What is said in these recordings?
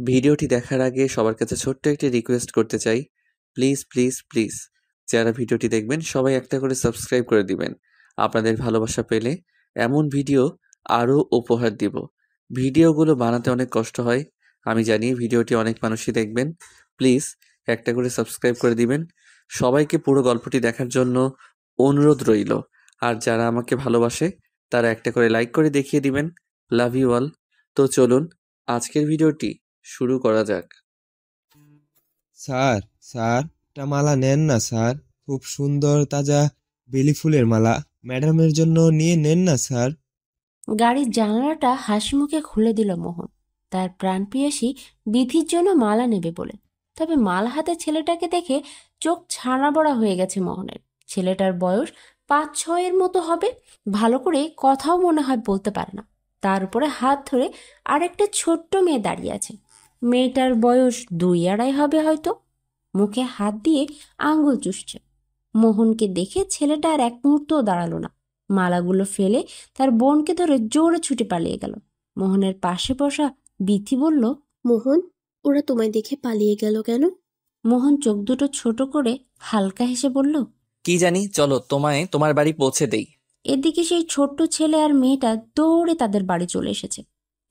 ভিডিওটি দেখার আগে সবার কাছে ছোট্ট একটি রিকোয়েস্ট করতে চাই, প্লিজ প্লিজ প্লিজ যারা ভিডিওটি দেখবেন সবাই একটা করে সাবস্ক্রাইব করে দিবেন। আপনাদের ভালোবাসা পেলে এমন ভিডিও আরও উপহার দিব। ভিডিওগুলো বানাতে অনেক কষ্ট হয়, আমি জানি। ভিডিওটি অনেক মানুষই দেখবেন, প্লিজ একটা করে সাবস্ক্রাইব করে দিবেন। সবাইকে পুরো গল্পটি দেখার জন্য অনুরোধ রইল। আর যারা আমাকে ভালোবাসে তারা একটা করে লাইক করে দেখিয়ে দিবেন। Love you all. তো চলুন আজকের ভিডিওটি শুরু করা যাক। স্যার স্যার একটা মালা নেন না স্যার, খুব সুন্দর তাজা বেলি ফুলের মালা, ম্যাডামের জন্য নিয়ে নেন না স্যার। গাড়ির জানালাটা হাসিমুখে খুলে দিল মোহন, তার প্রাণপ্রিয়াসী বিধির জন্য মালা নেবে বলে। তবে মালা হাতে ছেলেটাকে দেখে চোখ ছানা বড়া হয়ে গেছে মোহনের। ছেলেটার বয়স ৫-৬ মতো হবে, ভালো করে কথাও মনে হয় বলতে পারে না। তার উপরে হাত ধরে আরেকটা ছোট্ট মেয়ে দাঁড়িয়ে আছে। মেয়েটার বয়স ২-২.৫ হবে হয়তো। মুখে হাত দিয়ে আঙ্গুল চুষছে। মোহনকে দেখে ছেলেটা আর এক মুহূর্তও দাঁড়ালো না, মালাগুলো ফেলে তার বোনকে ধরে জোরে ছুটে পালিয়ে গেল। মোহনের পাশে বসা বিথি বলল, মোহন, ওরা তোমায় দেখে পালিয়ে গেল কেন? মোহন চোখ দুটো ছোট করে হালকা হেসে বলল, কি জানি, চলো তোমায় তোমার বাড়ি পৌঁছে দেই। এদিকে সেই ছোট্ট ছেলে আর মেয়েটা দৌড়ে তাদের বাড়ি চলে এসেছে।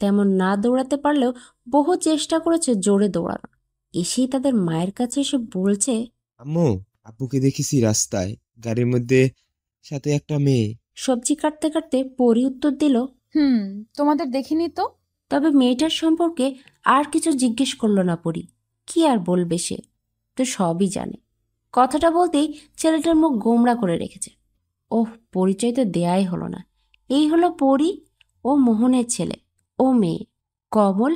তেমন না দৌড়াতে পারলেও বহু চেষ্টা করেছে জোরে দৌড়ানো। এসেই তাদের মায়ের কাছে এসে বলছে, আম্মু, আব্বুকে দেখেছি রাস্তায়, গাড়ির মধ্যে, সাথে একটা মেয়ে। সবজি কাটতে কাটতে পরি উত্তর দিল, তোমাদের দেখিনি তো। তবে মেয়েটার সম্পর্কে আর কিছু জিজ্ঞেস করলো না পরি। কি আর বলবে, সে তো সবই জানে। কথাটা বলতেই ছেলেটার মুখ গোমড়া করে রেখেছে। ওহ, পরিচয় তো দেয়াই হলো না। এই হলো পরি ও মোহনের ছেলে ও মেয়ে, কমল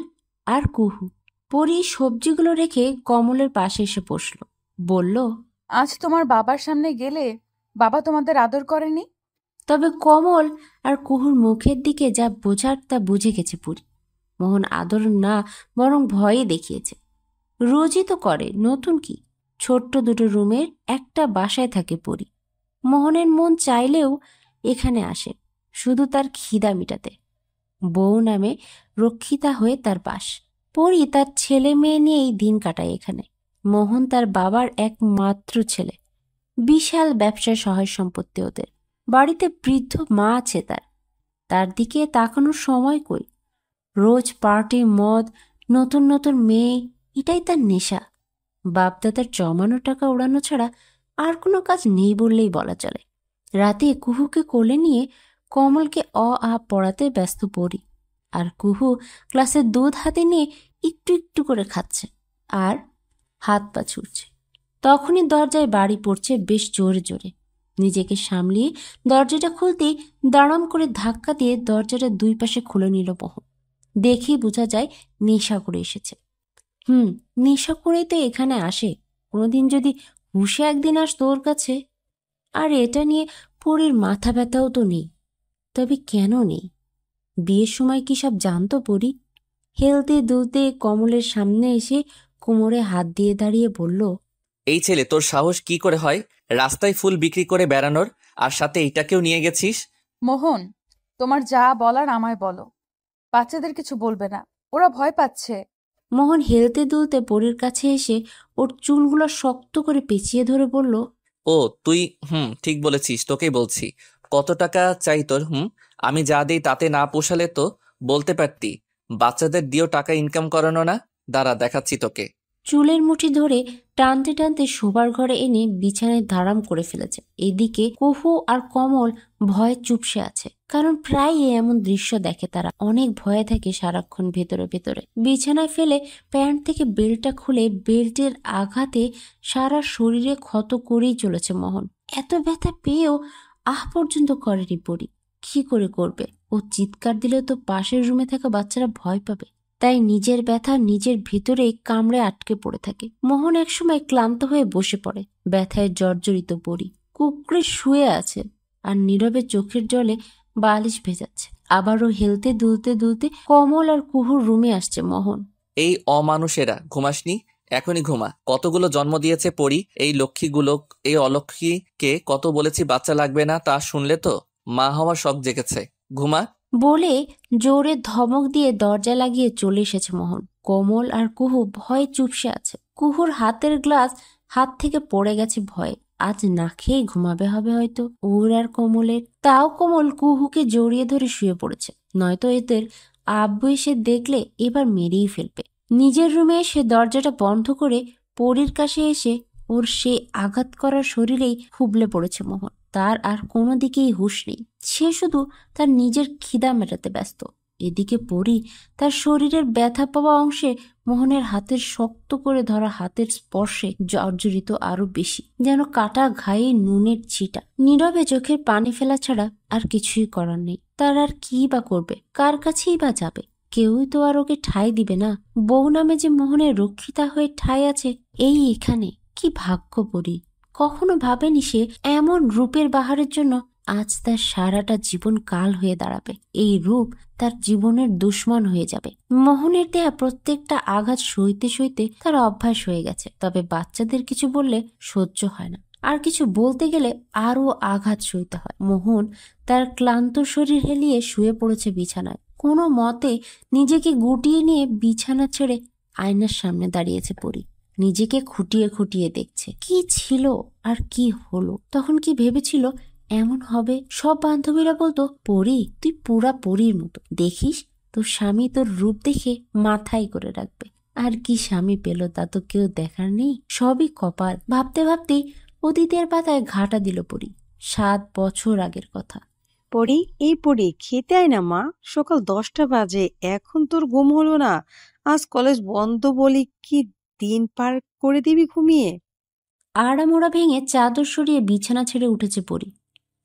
আর কুহু। পরি সবজিগুলো রেখে কমলের পাশে এসে বসল, বলল, আজ তোমার বাবার সামনে গেলে বাবা তোমাদের আদর করেনি? তবে কমল আর কুহুর মুখের দিকে যা বোঝার তা বুঝে গেছে পুরি। মোহন আদর না, বরং ভয়ে দেখিয়েছে। রোজই তো করে, নতুন কি? ছোট্ট দুটো রুমের একটা বাসায় থাকে পরি। মোহনের মন চাইলেও এখানে আসে শুধু তার খিদা মিটাতে। বউ নামে রক্ষিতা হয়ে তার বাস। পরি তার ছেলে মেয়ে নিয়েই দিন কাটায় এখানে। মোহন তার বাবার একমাত্র ছেলে। বিশাল ব্যবসায় সহায় সম্পত্তি ওদের। বাড়িতে বৃদ্ধ মা আছে তার। তার দিকে তাকানোর সময় কই? রোজ পার্টি, মদ, নতুন নতুন মেয়ে, এটাই তার নেশা। বাপদাদার জমানো টাকা ওড়ানো ছাড়া আর কোনো কাজ নেই বললেই বলা চলে। রাতে কুহুকে কোলে নিয়ে কমলকে আ পড়াতে ব্যস্ত পড়ি, আর কুহু ক্লাসের দুধ হাতে নিয়ে একটু একটু করে খাচ্ছে আর হাত পা ছুটছে। তখনই দরজায় বাড়ি পড়ছে বেশ জোরে জোরে। নিজেকে সামলিয়ে দরজাটা খুলতেই দাঁড়াম করে ধাক্কা দিয়ে দরজাটা দুই পাশে খুলে নিল মোহন। দেখেই বোঝা যায় নেশা করে এসেছে। নেশা করেই তো এখানে আসে। কোনোদিন যদি হুশে একদিন আসতো ওর কাছে। আর এটা নিয়ে পরীর মাথা ব্যথাও তো নেই। তবে কেন নেই? বিয়ের সময় কি সব জানতো পরী? হেলতে দুলতে কমলের সামনে এসে কোমরে হাত দিয়ে দাঁড়িয়ে বলল, এই ছেলে, তোর সাহস কি করে হয় রাস্তায় ফুল বিক্রি করে বেড়ানোর, আর সাথে এইটাকেও নিয়ে গেছিস? মোহন, তোমার যা বলার আমায় বলো। বাচ্চাদের কিছু বলবে না, ওরা ভয় পাচ্ছে। মোহন হেলতে দুলতে পরীর কাছে এসে ওর চুলগুলো শক্ত করে পেঁচিয়ে ধরে বলল, ও তুই, ঠিক বলেছিস, তোকেই বলছি। কত টাকা চাই তোর? আমি যা দিই তাতে না পোষালে তো বলতে পারতি বাচ্চাদের দিয়েও টাকা ইনকাম করানো না। দাঁড়া, দেখাচ্ছি তোকে। চুলের মুঠি ধরে টানতে টানতে শোবার ঘরে এনে বিছানায় ধারাম করে ফেলেছে। এদিকে কুহু আর কমল ভয়ে চুপসে আছে, কারণ প্রায় এমন দৃশ্য দেখে তারা। অনেক ভয়ে থাকে সারাক্ষণ ভেতরে ভেতরে। বিছানায় ফেলে প্যান্ট থেকে বেল্টটা খুলে বেল্টের আঘাতে সারা শরীরে ক্ষত করেই চলেছে মোহন। এত ব্যথা পেয়েও পর্যন্ত করেনি পরি। কি করে করবে? ও চিৎকার দিলে তো পাশের রুমে থাকা বাচ্চারা ভয় পাবে। তাই নিজের ব্যথা নিজের ভিতরেই কামড়ে আটকে পড়ে থাকে। মোহন একসময় ক্লান্ত হয়ে বসে পড়ে। ব্যথায় জর্জরিত পরি কুকড়ে শুয়ে আছে আর নীরবে চোখের জলে বালিশ ভেজাচ্ছে। আবারও হেলতে দুলতে দুলতে কমল আর কুহুর রুমে আসছে মোহন। এই অমানুষেরা, ঘুমাসনি? এখনই ঘুমা। কতগুলো জন্ম দিয়েছে পরি, এই লক্ষ্মীগুলো। এই অলক্ষ্মীকে কত বলেছি বাচ্চা লাগবে না, তা শুনলে তো মা হওয়ার শখ জেগেছে। ঘুমা। বলে জোরে ধমক দিয়ে দরজা লাগিয়ে চলে এসেছে মোহন। কমল আর কুহু ভয়ে চুপসে আছে। কুহুর হাতের গ্লাস হাত থেকে পড়ে গেছে ভয়ে। আজ না খেয়ে ঘুমাবে হবে হয়তো ওর আর কমলের। তাও কমল কুহুকে জড়িয়ে ধরে শুয়ে পড়েছে, নয়তো এদের আব্বু এসে দেখলে এবার মেরেই ফেলবে। নিজের রুমে এসে দরজাটা বন্ধ করে পরীর কাছে এসে ওর সে আঘাত করার শরীরেই হুবলে পড়েছে মোহন। তার আর কোনো দিকেই হুঁশ নেই, সে শুধু তার নিজের খিদা মেটাতে ব্যস্ত। এদিকে পরী তার শরীরের ব্যথা পাওয়া অংশে মোহনের হাতের শক্ত করে ধরা হাতের স্পর্শে জর্জরিত আরো বেশি, যেন কাটা ঘায়ে নুনের ছিটা। নীরবে চোখের পানি ফেলা ছাড়া আর কিছুই করার নেই। তার আর কি বা করবে, কার কাছেই বা যাবে? কেউই তো আর ওকে ঠাঁই দিবে না। বউ নামে যে মোহনের রক্ষিতা হয়ে ঠাঁই আছে এই এখানে। কি ভাগ্য পরী! কখনো ভাবেনি সে এমন রূপের বাহারের জন্য আজ তার সারাটা জীবন কাল হয়ে দাঁড়াবে। এই রূপ তার জীবনের দুশ্মন হয়ে যাবে। মোহনের দেয়া প্রত্যেকটা আঘাত সইতে সইতে তার অভ্যাস হয়ে গেছে, তবে বাচ্চাদের কিছু বললে সহ্য হয় না, আর কিছু বলতে গেলে আরও আঘাত সইতে হয়। মোহন তার ক্লান্ত শরীর হেলিয়ে শুয়ে পড়েছে বিছানায়। কোনো মতে নিজেকে গুটিয়ে নিয়ে বিছানা ছেড়ে আয়নার সামনে দাঁড়িয়েছে পরী। নিজেকে খুঁটিয়ে খুঁটিয়ে দেখছে, কি ছিল আর কি হলো। তখন কি ভেবেছিল এমন হবে? সব বান্ধবীরা বলতো, পরী তুই পুরা পরীর মতো, দেখিস তোর স্বামী তোর রূপ দেখে মাথায় করে রাখবে। আর কি স্বামী পেল তা তো কেউ দেখার নেই, সবই কপাল। ভাবতে ভাবতেই অতীতের পাতায় ঘাটা দিল পরী। 7 বছর আগের কথা। পড়ি এই পড়ি খেতে আয় না মা, সকাল 10টা বাজে, এখন তোর ঘুম হলো না? আজ কলেজ বন্ধ বলি কি দিন পার করে দিবি ঘুমিয়ে? আড়ামোড়া ভেঙে চাদর সরিয়ে বিছানা ছেড়ে উঠেছে পরী।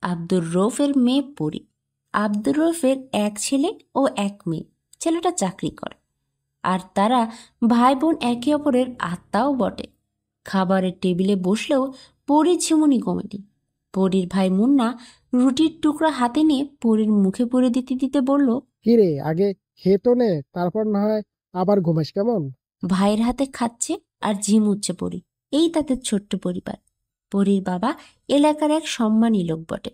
আব্দুর রৌফের মেয়ে পরী। আব্দুর রৌফের এক ছেলে ও এক মেয়ে। ছেলেটা চাকরি করে, আর তারা ভাই বোন একে অপরের আত্মাও বটে। খাবারের টেবিলে বসলেও পরীর ঝিমুনি কমেনি। পরীর ভাই মুন্না রুটির টুকরা হাতে নিয়ে পরীর মুখে পুরে দিতে দিতে বলল, কিরে আগে খেয়ে তো নে, তারপর না হয় আবার ঘুমাস, কেমন? ভাইয়ের হাতে খাচ্ছে আর ঝিমুচ্ছে পরী। এই তাদের ছোট্ট পরিবার। পরীর বাবা এলাকার এক সম্মানী লোক বটে,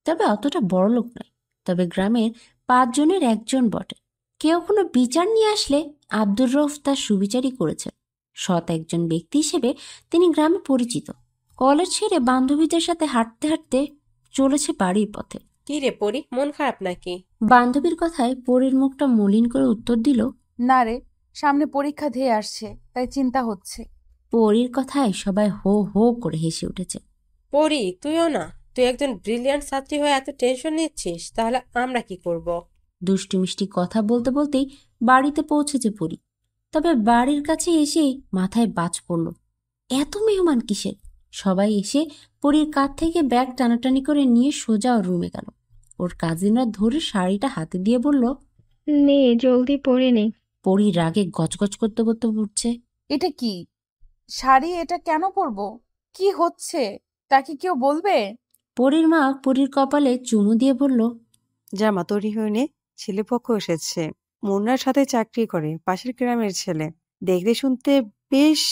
তবে অতটা বড় লোক নয়, তবে গ্রামের 5 জনের একজন বটে। কেউ কোনো বিচার নিয়ে আসলে আব্দুর রৌফ তার সুবিচারই করেছেন। সৎ একজন ব্যক্তি হিসেবে তিনি গ্রামে পরিচিত। কলেজ ছেড়ে বান্ধবীদের সাথে হাঁটতে হাঁটতে চলেছে বাড়ির পথে। কি রে পরি, মন খারাপ নাকি? বান্ধবীর কথায় পরীর মুখটা মলিন করে উত্তর দিল, না রে, সামনে পরীক্ষা ধেয়ে আসছে, তাই চিন্তা হচ্ছে। পরীর কথায় সবাই হো হো করে হেসে উঠেছে। পরি তুইও না, তুই একজন ব্রিলিয়ান্ট ছাত্রী হয়ে এত টেনশন নিচ্ছিস, তাহলে আমরা কি করব? দুষ্টু মিষ্টি কথা বলতে বলতেই বাড়িতে পৌঁছেছে পরী। তবে বাড়ির কাছে এসেই মাথায় বাজ পড়ল, এত মেহমান কিসের? সবাই এসে পরীর কাঁধ থেকে ব্যাগ টানাটানি করে নিয়ে সোজা ওর রুমে গেল। ওর কাজিনরা ধরে শাড়িটা হাতে দিয়ে বলল, নে জলদি পরে নে। পরী রাগে গজগজ করতে করতে উঠছে। এটা কি শাড়ি? এটা কেন পরবো? কি হচ্ছে তা কি কেউ বলবে? পরীর মা পরীর কপালে চুমু দিয়ে বলল, জামা তৈরি হয়ে নে, ছেলেপক্ষ এসেছে। মুন্নার সাথে চাকরি করে, পাশের গ্রামের ছেলে। দেখতে শুনতে বেশ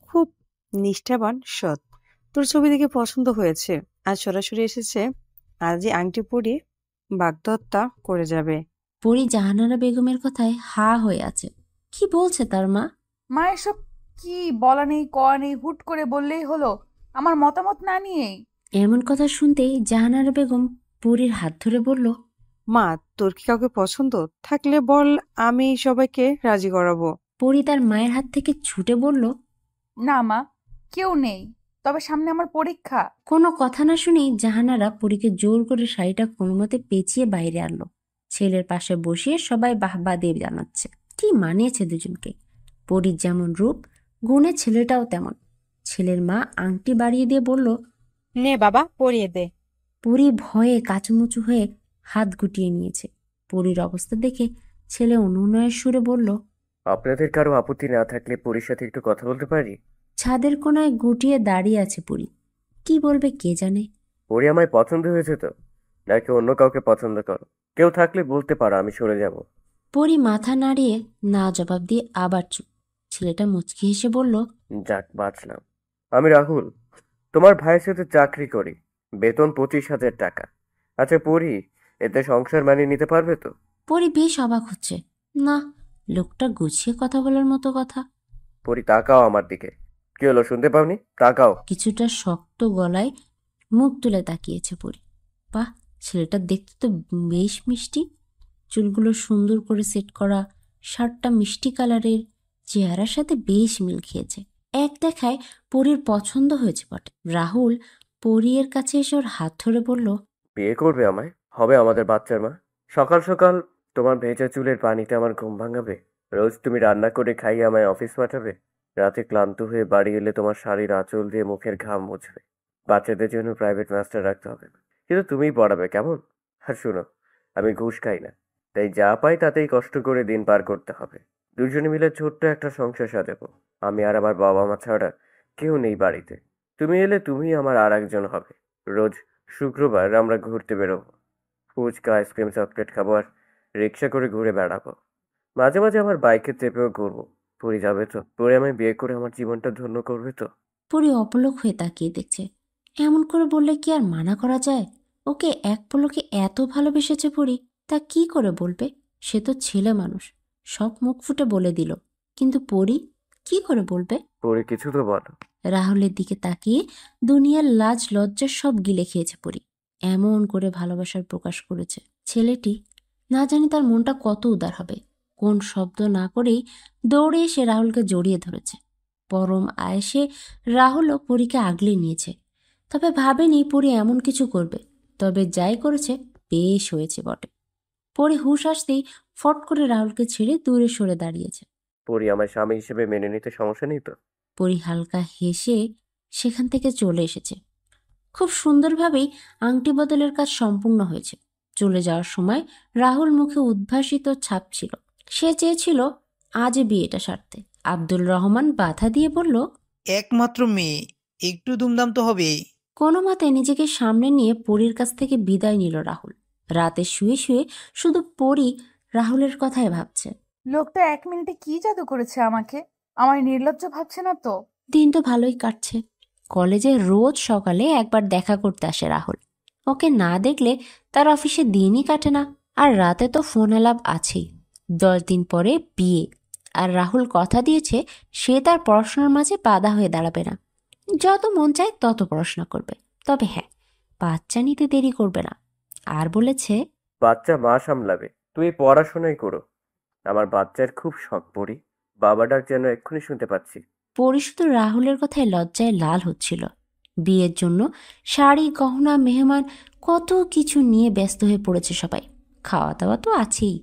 খুব নিষ্ঠাবান, সৎ। তোর ছবি দেখে পছন্দ হয়েছে, আজ সরাসরি এসেছে। আজই আংটি পরিয়ে বাগদত্তা করে যাবে। পরী জাহানারা বেগমের কথায় হা হয়ে আছে। কি বলছে তার মা? মা এসব কি বলা নেই কওয়া নেই, হুট করে বললেই হলো, আমার মতামত না নিয়েই। এমন কথা শুনতেই জাহানারা বেগম পরীর হাত ধরে বলল, মা তোর কি কাউকে পছন্দ থাকলে বল, আমি সবাইকে রাজি করাবো। পরী তার মায়ের হাত থেকে ছুটে বলল, না মা, কেউ নেই, তবে সামনে আমার পরীক্ষা। কোনো কথা না শুনেই জাহানারা পরীকে জোর করে শাড়িটা কোনোমতে পেঁচিয়ে বাইরে আনলো। ছেলের পাশে বসিয়ে সবাই বাহবা দিয়ে জানাচ্ছে। কি মানিয়েছে দুজনকে! পরীর যেমন রূপ, গুণে ছেলেটাও তেমন। ছেলের মা আংটি বাড়িয়ে দিয়ে বলল, নে বাবা, পরিয়ে দে। পরী ভয়ে কাচুমুচু হয়ে হাত গুটিয়ে নিয়েছে। পরীর অবস্থা দেখে ছেলে অনুনয়ের সুরে বলল, আপনাদের কারো আপত্তি না থাকলে পরীর সাথে একটু কথা বলতে পারি? ছাদের কোনায় গুটিয়ে দাঁড়িয়ে আছে পরী। কি বলবে কে জানে। পরী আমায় পছন্দ হয়েছে তো, নাকি অন্য কাউকে পছন্দ করো? কেউ থাকলে বলতে পারো, আমি সরে যাব। পরী মাথা নাড়িয়ে না জবাব দিয়ে আবার চুপ। ছেলেটা মুচকি হেসে বলল, যাক বাঁচলাম। আমি রাহুল, তোমার ভাইয়ের সাথে চাকরি করি, বেতন 25,000 টাকা। আচ্ছা পরী, এতে সংসার মানিয়ে নিতে পারবে তো? পরী বেশ অবাক হচ্ছে। না, লোকটা গুছিয়ে কথা বলার মতো কথা। পরি তাকাও আমার দিকে। কি হলো, শুনতে পাওনি? তাকাও। কিছুটা শক্ত গলায় মুখ তুলে তাকিয়েছে পরি। বাহ, ছেলেটা দেখতে তো বেশ মিষ্টি। চুলগুলো সুন্দর করে সেট করা, শার্টটা মিষ্টি কালারের, চেহারার সাথে বেশ মিল খেয়েছে। এক দেখায় পরীর পছন্দ হয়েছে বটে। রাহুল পরীর কাছে এসে ওর হাত ধরে বলল, বিয়ে করবে আমায়? হবে আমাদের বাচ্চার মা? সকাল সকাল তোমার ভেজা চুলের পানিতে আমার ঘুম ভাঙাবে? রোজ তুমি রান্না করে খাইয়ে আমায় অফিস পাঠাবে? রাতে ক্লান্ত হয়ে বাড়ি এলে তোমার শাড়ির আঁচল দিয়ে মুখের ঘাম মুছবে? বাচ্চাদের জন্য প্রাইভেট মাস্টার রাখতে হবে না, কিন্তু তুমিই পড়াবে, কেমন? আর শুনো, আমি ঘুষ খাই না, তাই যা পাই তাতেই কষ্ট করে দিন পার করতে হবে। দুজনে মিলে ছোট্ট একটা সংসার সাজাবো। আমি আর আমার বাবা মা ছাড়া কেউ নেই বাড়িতে। তুমি এলে তুমি আমার আর একজন হবে। রোজ শুক্রবার আমরা ঘুরতে বেরোবো, ফুচকা আইসক্রিম চকলেট খাবো আর রিক্সা করে ঘুরে বেড়াবো। মাঝে মাঝে আমার বাইকে চেপেও ঘুরবো। পুরী যাবে তো? পরে আমায় বিয়ে করে আমার জীবনটা ধন্য করবে তো? পরি অপলক হয়ে তাকিয়ে দেখছে। এমন করে বললে কি আর মানা করা যায়? ওকে এক পলকে এত ভালোবেসেছে পরি, তা কি করে বলবে? সে তো ছেলে মানুষ, সব মুখ ফুটে বলে দিল, কিন্তু পরি কি করে বলবে? পরে কিছু তো বলো। রাহুলের দিকে তাকিয়ে দুনিয়ার লাজ লজ্জা সব গিলে খেয়েছে পরি। এমন করে ভালোবাসার প্রকাশ করেছে ছেলেটি। না জানি তার মনটা কত উদার হবে। কোন শব্দ না করেই দৌড়ে এসে রাহুলকে জড়িয়ে ধরেছে। পরম আয়েসে রাহুলও পরীকে আগলে নিয়েছে। তবে ভাবেনি পরি এমন কিছু করবে। তবে যাই করেছে বেশ হয়েছে বটে। পরি হুঁশ আসতেই ফট করে রাহুলকে ছেড়ে দূরে সরে দাঁড়িয়েছে। পরি আমার স্বামী হিসেবে মেনে নিতে সমস্যা নেই তো? পরি হালকা হেসে সেখান থেকে চলে এসেছে। খুব সুন্দরভাবেই আংটি বদলের কাজ সম্পূর্ণ হয়েছে। চলে যাওয়ার সময় রাহুল মুখে উদ্ভাসিত ছাপ ছিল। সে চেয়েছিল আজ বিয়েটা সারতে। আব্দুল রহমান বাধা দিয়ে বলল, একমাত্র মেয়ে, একটু দুমদাম তো হবেই। কোনো মতে নিজেকে সামনে নিয়ে পরীর কাছ থেকে বিদায় নিল রাহুল। রাতে শুয়ে শুয়ে শুধু পরী রাহুলের কথাই ভাবছে। লোকটা 1 মিনিটে কি জাদু করেছে আমাকে? আমায় নির্লজ্জ ভাবছে না তো? দিন তো ভালোই কাটছে। কলেজে রোজ সকালে একবার দেখা করতে আসে রাহুল। ওকে না দেখলে তার অফিসে দিনই কাটে না। আর রাতে তো ফোন আলাপ আছেই। 10 দিন পরে বিয়ে, আর রাহুল কথা দিয়েছে সে তার পড়াশোনার মাঝে বাধা হয়ে দাঁড়াবে না। যত মন চায় তত পড়াশোনা করবে, তবে হ্যাঁ, বাচ্চা নিতে দেরি করবে না। আর বলেছে, বাচ্চা মা সামলাবে, তুই পড়াশোনাই করো। আমার বাচ্চার খুব শখ পড়ি। বাবা ডাক যেন এক্ষুনি শুনতে পাচ্ছি। পরি শুধু রাহুলের কথায় লজ্জায় লাল হচ্ছিল। বিয়ের জন্য শাড়ি গহনা মেহমান কত কিছু নিয়ে ব্যস্ত হয়ে পড়েছে সবাই। খাওয়া দাওয়া তো আছেই,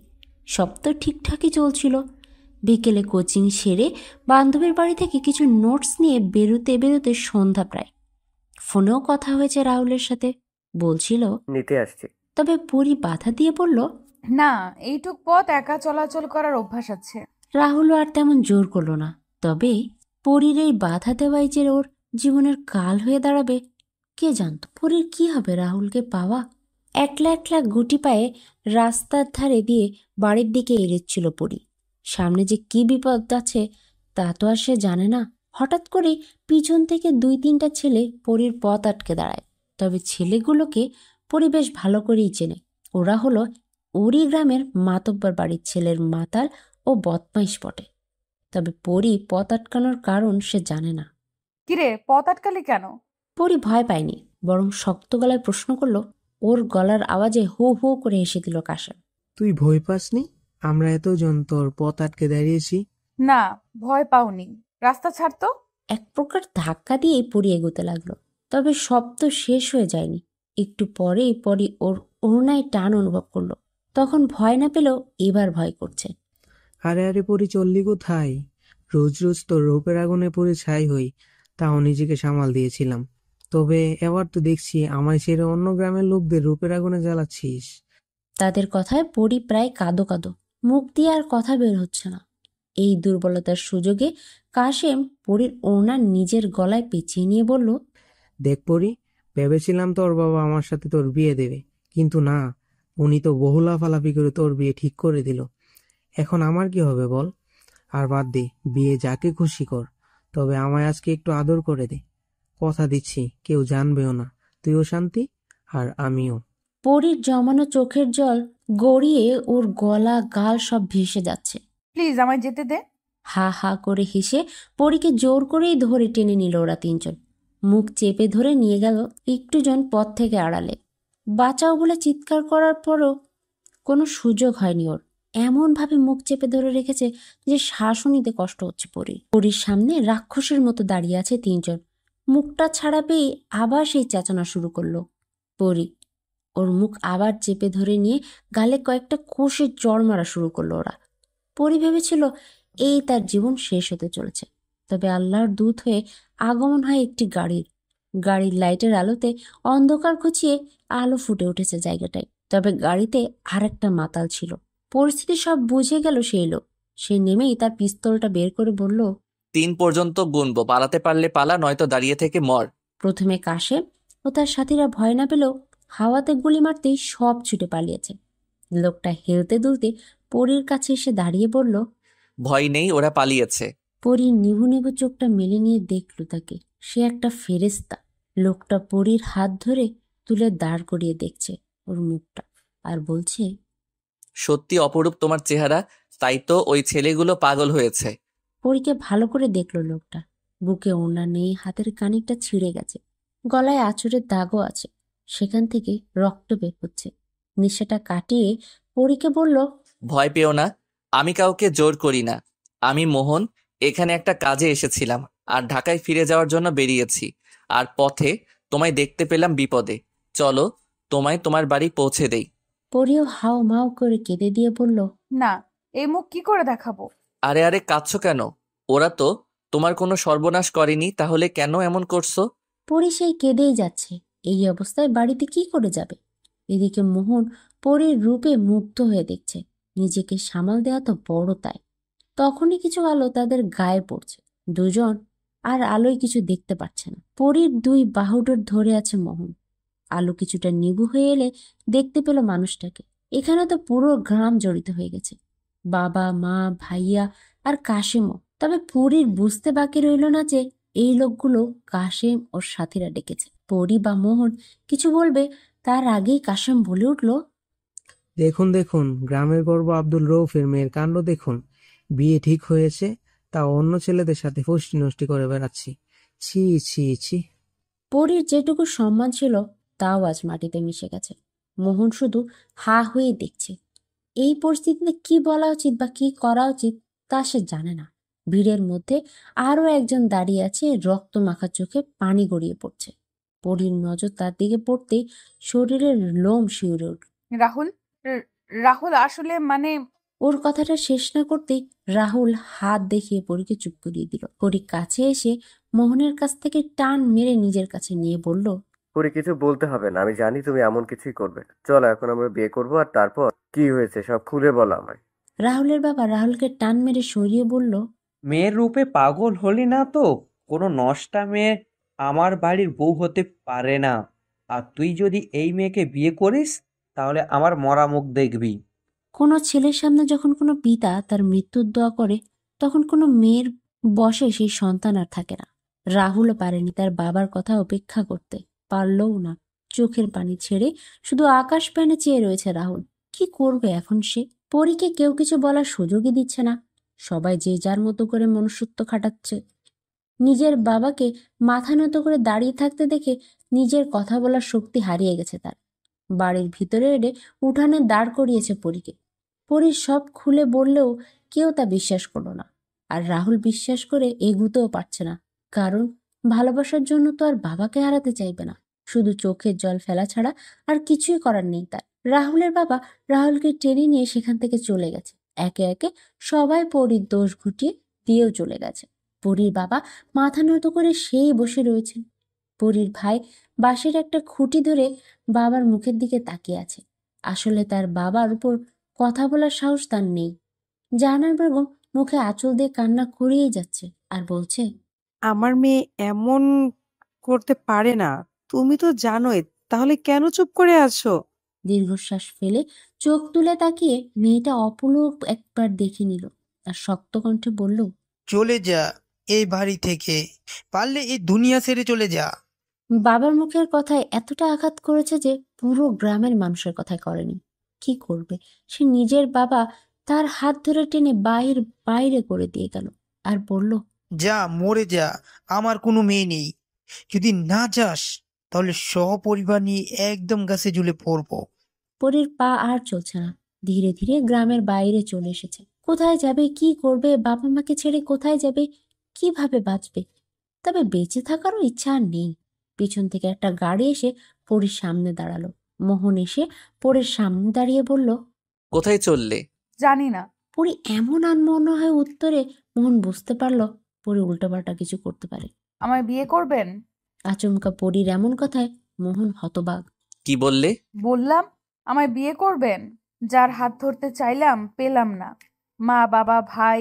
সব তো ঠিকঠাকই চলছিল। বিকেলে কোচিং সেরে বান্ধবীর বাড়ি থেকে কিছু নোটস নিয়ে বেরোতে বেরোতে সন্ধ্যা প্রায়। ফোনেও কথা হয়েছে রাহুলের সাথে, বলছিল নিতে আসছি। তবে পরি বাধা দিয়ে বলল, না, এইটুক পথ একা চলাচল করার অভ্যাস আছে। রাহুলও আর তেমন জোর করল না। তবে পরীর এই বাধা দেওয়াই যে ওর জীবনের কাল হয়ে দাঁড়াবে কে জানত। পরীর কি হবে রাহুলকে পাওয়া? একলা একলা গুটি পায়ে রাস্তার ধারে দিয়ে বাড়ির দিকে এড়েছিল পরী। সামনে যে কি বিপদ আছে তা তো আর সে জানে না। হঠাৎ করে পিছন থেকে 2-3টা ছেলে পরীর পথ আটকে দাঁড়ায়। তবে ছেলেগুলোকে পরী বেশ ভালো করেই চেনে। ওরা হলো ওরই গ্রামের মাতব্বর বাড়ির ছেলের মাতাল ও বদমাইশ বটে। তবে পরী পথ আটকানোর কারণ সে জানে না। কিরে, পথ আটকালি কেন? পরী ভয় পায়নি, বরং শক্ত গলায় প্রশ্ন করলো। ওর গলার আওয়াজে হো হো করে হেসে দিল কাশেম। তুই ভয় পাসনি? আমরা এতজন তোর পথ আটকে দাঁড়িয়েছি। না, ভয় পাওনি। রাস্তা ছাড় তো। এক প্রকার ধাক্কা দিয়েই পরী এগোতে লাগলো। তবে সব তো শেষ হয়ে যায়নি। একটু পরেই পরী ওর ওড়নায় টান অনুভব করলো। তখন ভয় না পেলেও এবার ভয় করছে। আরে আরে পরি, চললি কোথায়? রোজ রোজ তোর রূপের আগুনে পড়ে ছাই হই, তাও নিজেকে সামাল দিয়েছিলাম। তবে এবার তো দেখছি আমায় ছেড়ে অন্য গ্রামের লোকদের রূপের আগুনে জ্বালাচ্ছিস। তাদের কথায় পরী প্রায় কাঁদো কাঁদো, মুখ দিয়ে আর কথা বের হচ্ছে না। এই দুর্বলতার সুযোগে কাশেম পরীর ওড়না নিজের গলায় পেঁচিয়ে নিয়ে বলল, দেখ পরি, ভেবেছিলাম তোর বাবা আমার সাথে তোর বিয়ে দেবে, কিন্তু না, উনি তো বহু লাফালাফি করে তোর বিয়ে ঠিক করে দিল। এখন আমার কি হবে বল? আর বাদ দে, বিয়ে যাকে খুশি কর, তবে আমায় আজকে একটু আদর করে দে। কথা দিচ্ছি কেউ জানবেও না, তুইও শান্তি আর আমিও। পরীর জমানো চোখের জল গড়িয়ে ওর গলা গাল সব ভেসে যাচ্ছে। প্লিজ আমায় যেতে দে। হা হা করে হেসে পরীকে জোর করেই ধরে টেনে নিল ওরা তিনজন। মুখ চেপে ধরে নিয়ে গেল একটুজন পথ থেকে আড়ালে। বাঁচাও বলে চিৎকার করার পরও কোনো সুযোগ হয়নি ওর। এমনভাবে মুখ চেপে ধরে রেখেছে যে শ্বাসও নিতে কষ্ট হচ্ছে পরীর। পরীর সামনে রাক্ষসের মতো দাঁড়িয়ে আছে তিনজন। মুখটা ছাড়া পেয়ে আবার সেই চেঁচানো শুরু করলো পরী। ওর মুখ আবার চেপে ধরে নিয়ে গালে কয়েকটা কষে চড় মারা শুরু করলো ওরা। পরী ভেবেছিল এই তার জীবন শেষ হতে চলেছে। তবে আল্লাহর দূত হয়ে আগমন হয় একটি গাড়ির লাইটের আলোতে অন্ধকার ঘুচিয়ে আলো ফুটে উঠেছে জায়গাটায়। তবে গাড়িতে আর একটা মাতাল ছিল। পরিস্থিতি সব বুঝে গেল সেই লোক। সে নেমেই তার পিস্তলটা বের করে বলল, 3 পর্যন্ত গুনবো, পালাতে পারলে পালা, নয়তো দাঁড়িয়ে থেকে মর। প্রথমে কাশেম ও তার সাথীরা ভয় না পেলেও হাওয়াতে গুলি মারতেই সব ছুটে পালিয়েছে। লোকটা হেলতে দুলতে পরীর কাছে এসে দাঁড়িয়ে বলল, ভয় নেই, ওরা পালিয়েছে। পরী নিভু নিভু চোখটা মেলে নিয়ে দেখল তাকে। সে একটা ফেরেশতা। লোকটা পরীর হাত ধরে তুলে দাঁড় করিয়ে দেখছে ওর মুখটা আর বলছে, সত্যি অপরূপ তোমার চেহারা, তাই তো ওই ছেলেগুলো পাগল হয়েছে। পরীকে ভালো করে দেখলো লোকটা। বুকে ওড়না নেই, হাতের কানিকটা ছিঁড়ে গেছে, গলায় আঁচড়ের দাগও আছে, সেখান থেকে রক্ত বের হচ্ছে। নেশাটা কাটিয়ে পরীকে বলল, ভয় পেও না, আমি কাউকে জোর করি না। আমি মোহন, এখানে একটা কাজে এসেছিলাম আর ঢাকায় ফিরে যাওয়ার জন্য বেরিয়েছি। আর পথে তোমায় দেখতে পেলাম বিপদে। চলো তোমায় তোমার বাড়ি পৌঁছে দেই। পরীও হাও মাও করে কেঁদে দিয়ে বলল, না, এই মুখ কি করে দেখাবো? আরে আরে কাঁদছো কেন? ওরা তো তোমার কোনো সর্বনাশ করেনি, তাহলে কেন এমন করছো? পরী সেই কেঁদেই যাচ্ছে। এই অবস্থায় বাড়িতে কি করে যাবে? এদিকে মোহন পরীর রূপে মুগ্ধ হয়ে দেখছে। নিজেকে সামাল দেওয়া তো বড় তাই। তখনই কিছু আলো তাদের গায়ে পড়ছে। দুজন আর আলোয় কিছু দেখতে পাচ্ছে না। পরীর 2 বাহুডোর ধরে আছে মোহন। আলো কিছুটা নিভু হয়ে এলে দেখতে পেল মানুষটাকে। এখানে তো পুরো গ্রাম জড়িত হয়ে গেছে, বাবা মা ভাইয়া আর কাশেমও। তবে পরীর বুঝতে বাকি রইল না যে এই লোকগুলো কাশেম ওর সাথীরা ডেকেছে। পরী বা মোহন কিছু বলবে তার আগেই কাশেম বলে উঠল, দেখুন দেখুন, গ্রামের গর্ব আব্দুল রউফের মেয়ের কাণ্ড দেখুন। বিয়ে ঠিক হয়েছে, তা অন্য ছেলেদের সাথে ফষ্টি নষ্টি করে বেড়াচ্ছি। ছি ছি ছি। পরীর যেটুকু সম্মান ছিল তাও আজ মাটিতে মিশে গেছে। মোহন শুধু হা হয়ে দেখছে। এই পরিস্থিতিতে কি বলা উচিত বা কি করা উচিত তা সে জানে না। ভিড়ের মধ্যে আরো একজন দাঁড়িয়ে আছে, রক্ত মাখা চোখে পানি গড়িয়ে পড়ছে। পরীর নজর তার দিকে পড়তেই শরীরের লোম শিউরে উঠল। রাহুল, রাহুল আসলে মানে। ওর কথাটা শেষ না করতেই রাহুল হাত দেখিয়ে পরীকে চুপ করিয়ে দিল। পরী কাছে এসে মোহনের কাছ থেকে টান মেরে নিজের কাছে নিয়ে বলল, পরে কিছু বলতে হবে না, আমি জানি তুমি এমন কিছুই করবে না। চলো এখন আমরা বিয়ে করবো, আর তারপর কি হয়েছে সব খুলে বলো আমায়। রাহুলের বাবা রাহুলকে টান মেরে সরিয়ে বলল, মেয়ের রূপে পাগল হলি না তো? কোনো নষ্টা মেয়ে আমার বাড়ির বউ হতে পারে না। আর তুই যদি এই মেয়েকে বিয়ে করিস তাহলে আমার মরা মুখ দেখবি। কোনো ছেলের সামনে যখন কোনো পিতা তার মৃত্যুর দোয়া করে, তখন কোনো মেয়ের বশে সেই সন্তান আর থাকে না। রাহুলও পারেনি তার বাবার কথা উপেক্ষা করতে, পারলও না। চোখের পানি ছেড়ে শুধু আকাশ পানে চেয়ে রয়েছে রাহুল। কি করবে এখন সে? পরীকে কেউ কিছু বলার সুযোগই দিচ্ছে না। সবাই যে যার মতো করে মনুষ্যত্ব খাটাচ্ছে। নিজের বাবাকে মাথা নত করে দাঁড়িয়ে থাকতে দেখে নিজের কথা বলার শক্তি হারিয়ে গেছে তার। বাড়ির ভিতরে এনে উঠানে দাঁড় করিয়েছে পরীকে। পরী সব খুলে বললেও কেউ তা বিশ্বাস করলো না। আর রাহুল বিশ্বাস করে এগুতেও পারছে না, কারণ ভালোবাসার জন্য তো আর বাবাকে হারাতে চাইবে না। শুধু চোখের জল ফেলা ছাড়া আর কিছুই করার নেই তার। রাহুলের বাবা রাহুলকে টেনে নিয়ে সেখান থেকে চলে গেছে। একে একে সবাই পরীর দোষ ঘুটিয়ে দিয়েও চলে গেছে। পরীর বাবা মাথা নত করে সেই বসে রয়েছেন। পরীর ভাই বাঁশের একটা খুঁটি ধরে বাবার মুখের দিকে তাকিয়ে আছে। আসলে তার বাবার উপর কথা বলার সাহস তার নেই। জাহানারা বেগম মুখে আঁচল দিয়ে কান্না করিয়েই যাচ্ছে আর বলছে, আমার মেয়ে এমন করতে পারে না, তুমি তো জানোই, তাহলে কেন চুপ করে আছো? দীর্ঘশ্বাস ফেলে চোখ তুলে তাকিয়ে মেয়েটা অপলক একবার দেখে নিল আর শক্ত কণ্ঠে বলল, চলে যা এই বাড়ি থেকে, পারলে এই দুনিয়া ছেড়ে চলে যা। বাবার মুখের কথায় এতটা আঘাত করেছে যে পুরো গ্রামের মানুষের কথায় করেনি। কি করবে? সে নিজের বাবা তার হাত ধরে টেনে বাইরে করে দিয়ে গেল আর বলল, যা, মরে যা, আমার কোনো মেয়ে নেই। যদি না যাস তাহলে সপরিবার নিয়ে একদম গাছে ঝুলে পড়বো। পরীর পা আর চলছে না। ধীরে ধীরে গ্রামের বাইরে চলে এসেছে। কোথায় যাবে, কি করবে, বাবা মাকে ছেড়ে কোথায় যাবে, কিভাবে বাঁচবে? তবে বেঁচে থাকারও ইচ্ছা আর নেই। পিছন থেকে একটা গাড়ি এসে পরীর সামনে দাঁড়ালো। মোহন এসে পরীর সামনে দাঁড়িয়ে বলল, কোথায় চললে? জানি না। পরী এমন আনমনা হয়ে উত্তরে মোহন বুঝতে পারল পরী উল্টোপাল্টা কিছু করতে পারে। আমায় বিয়ে করবেন? আচমকা পরীর এমন কথায় মোহন হতবাক। কি বললে? বললাম আমায় বিয়ে করবেন। যার হাত ধরতে চাইলাম পেলাম না। মা, বাবা, ভাই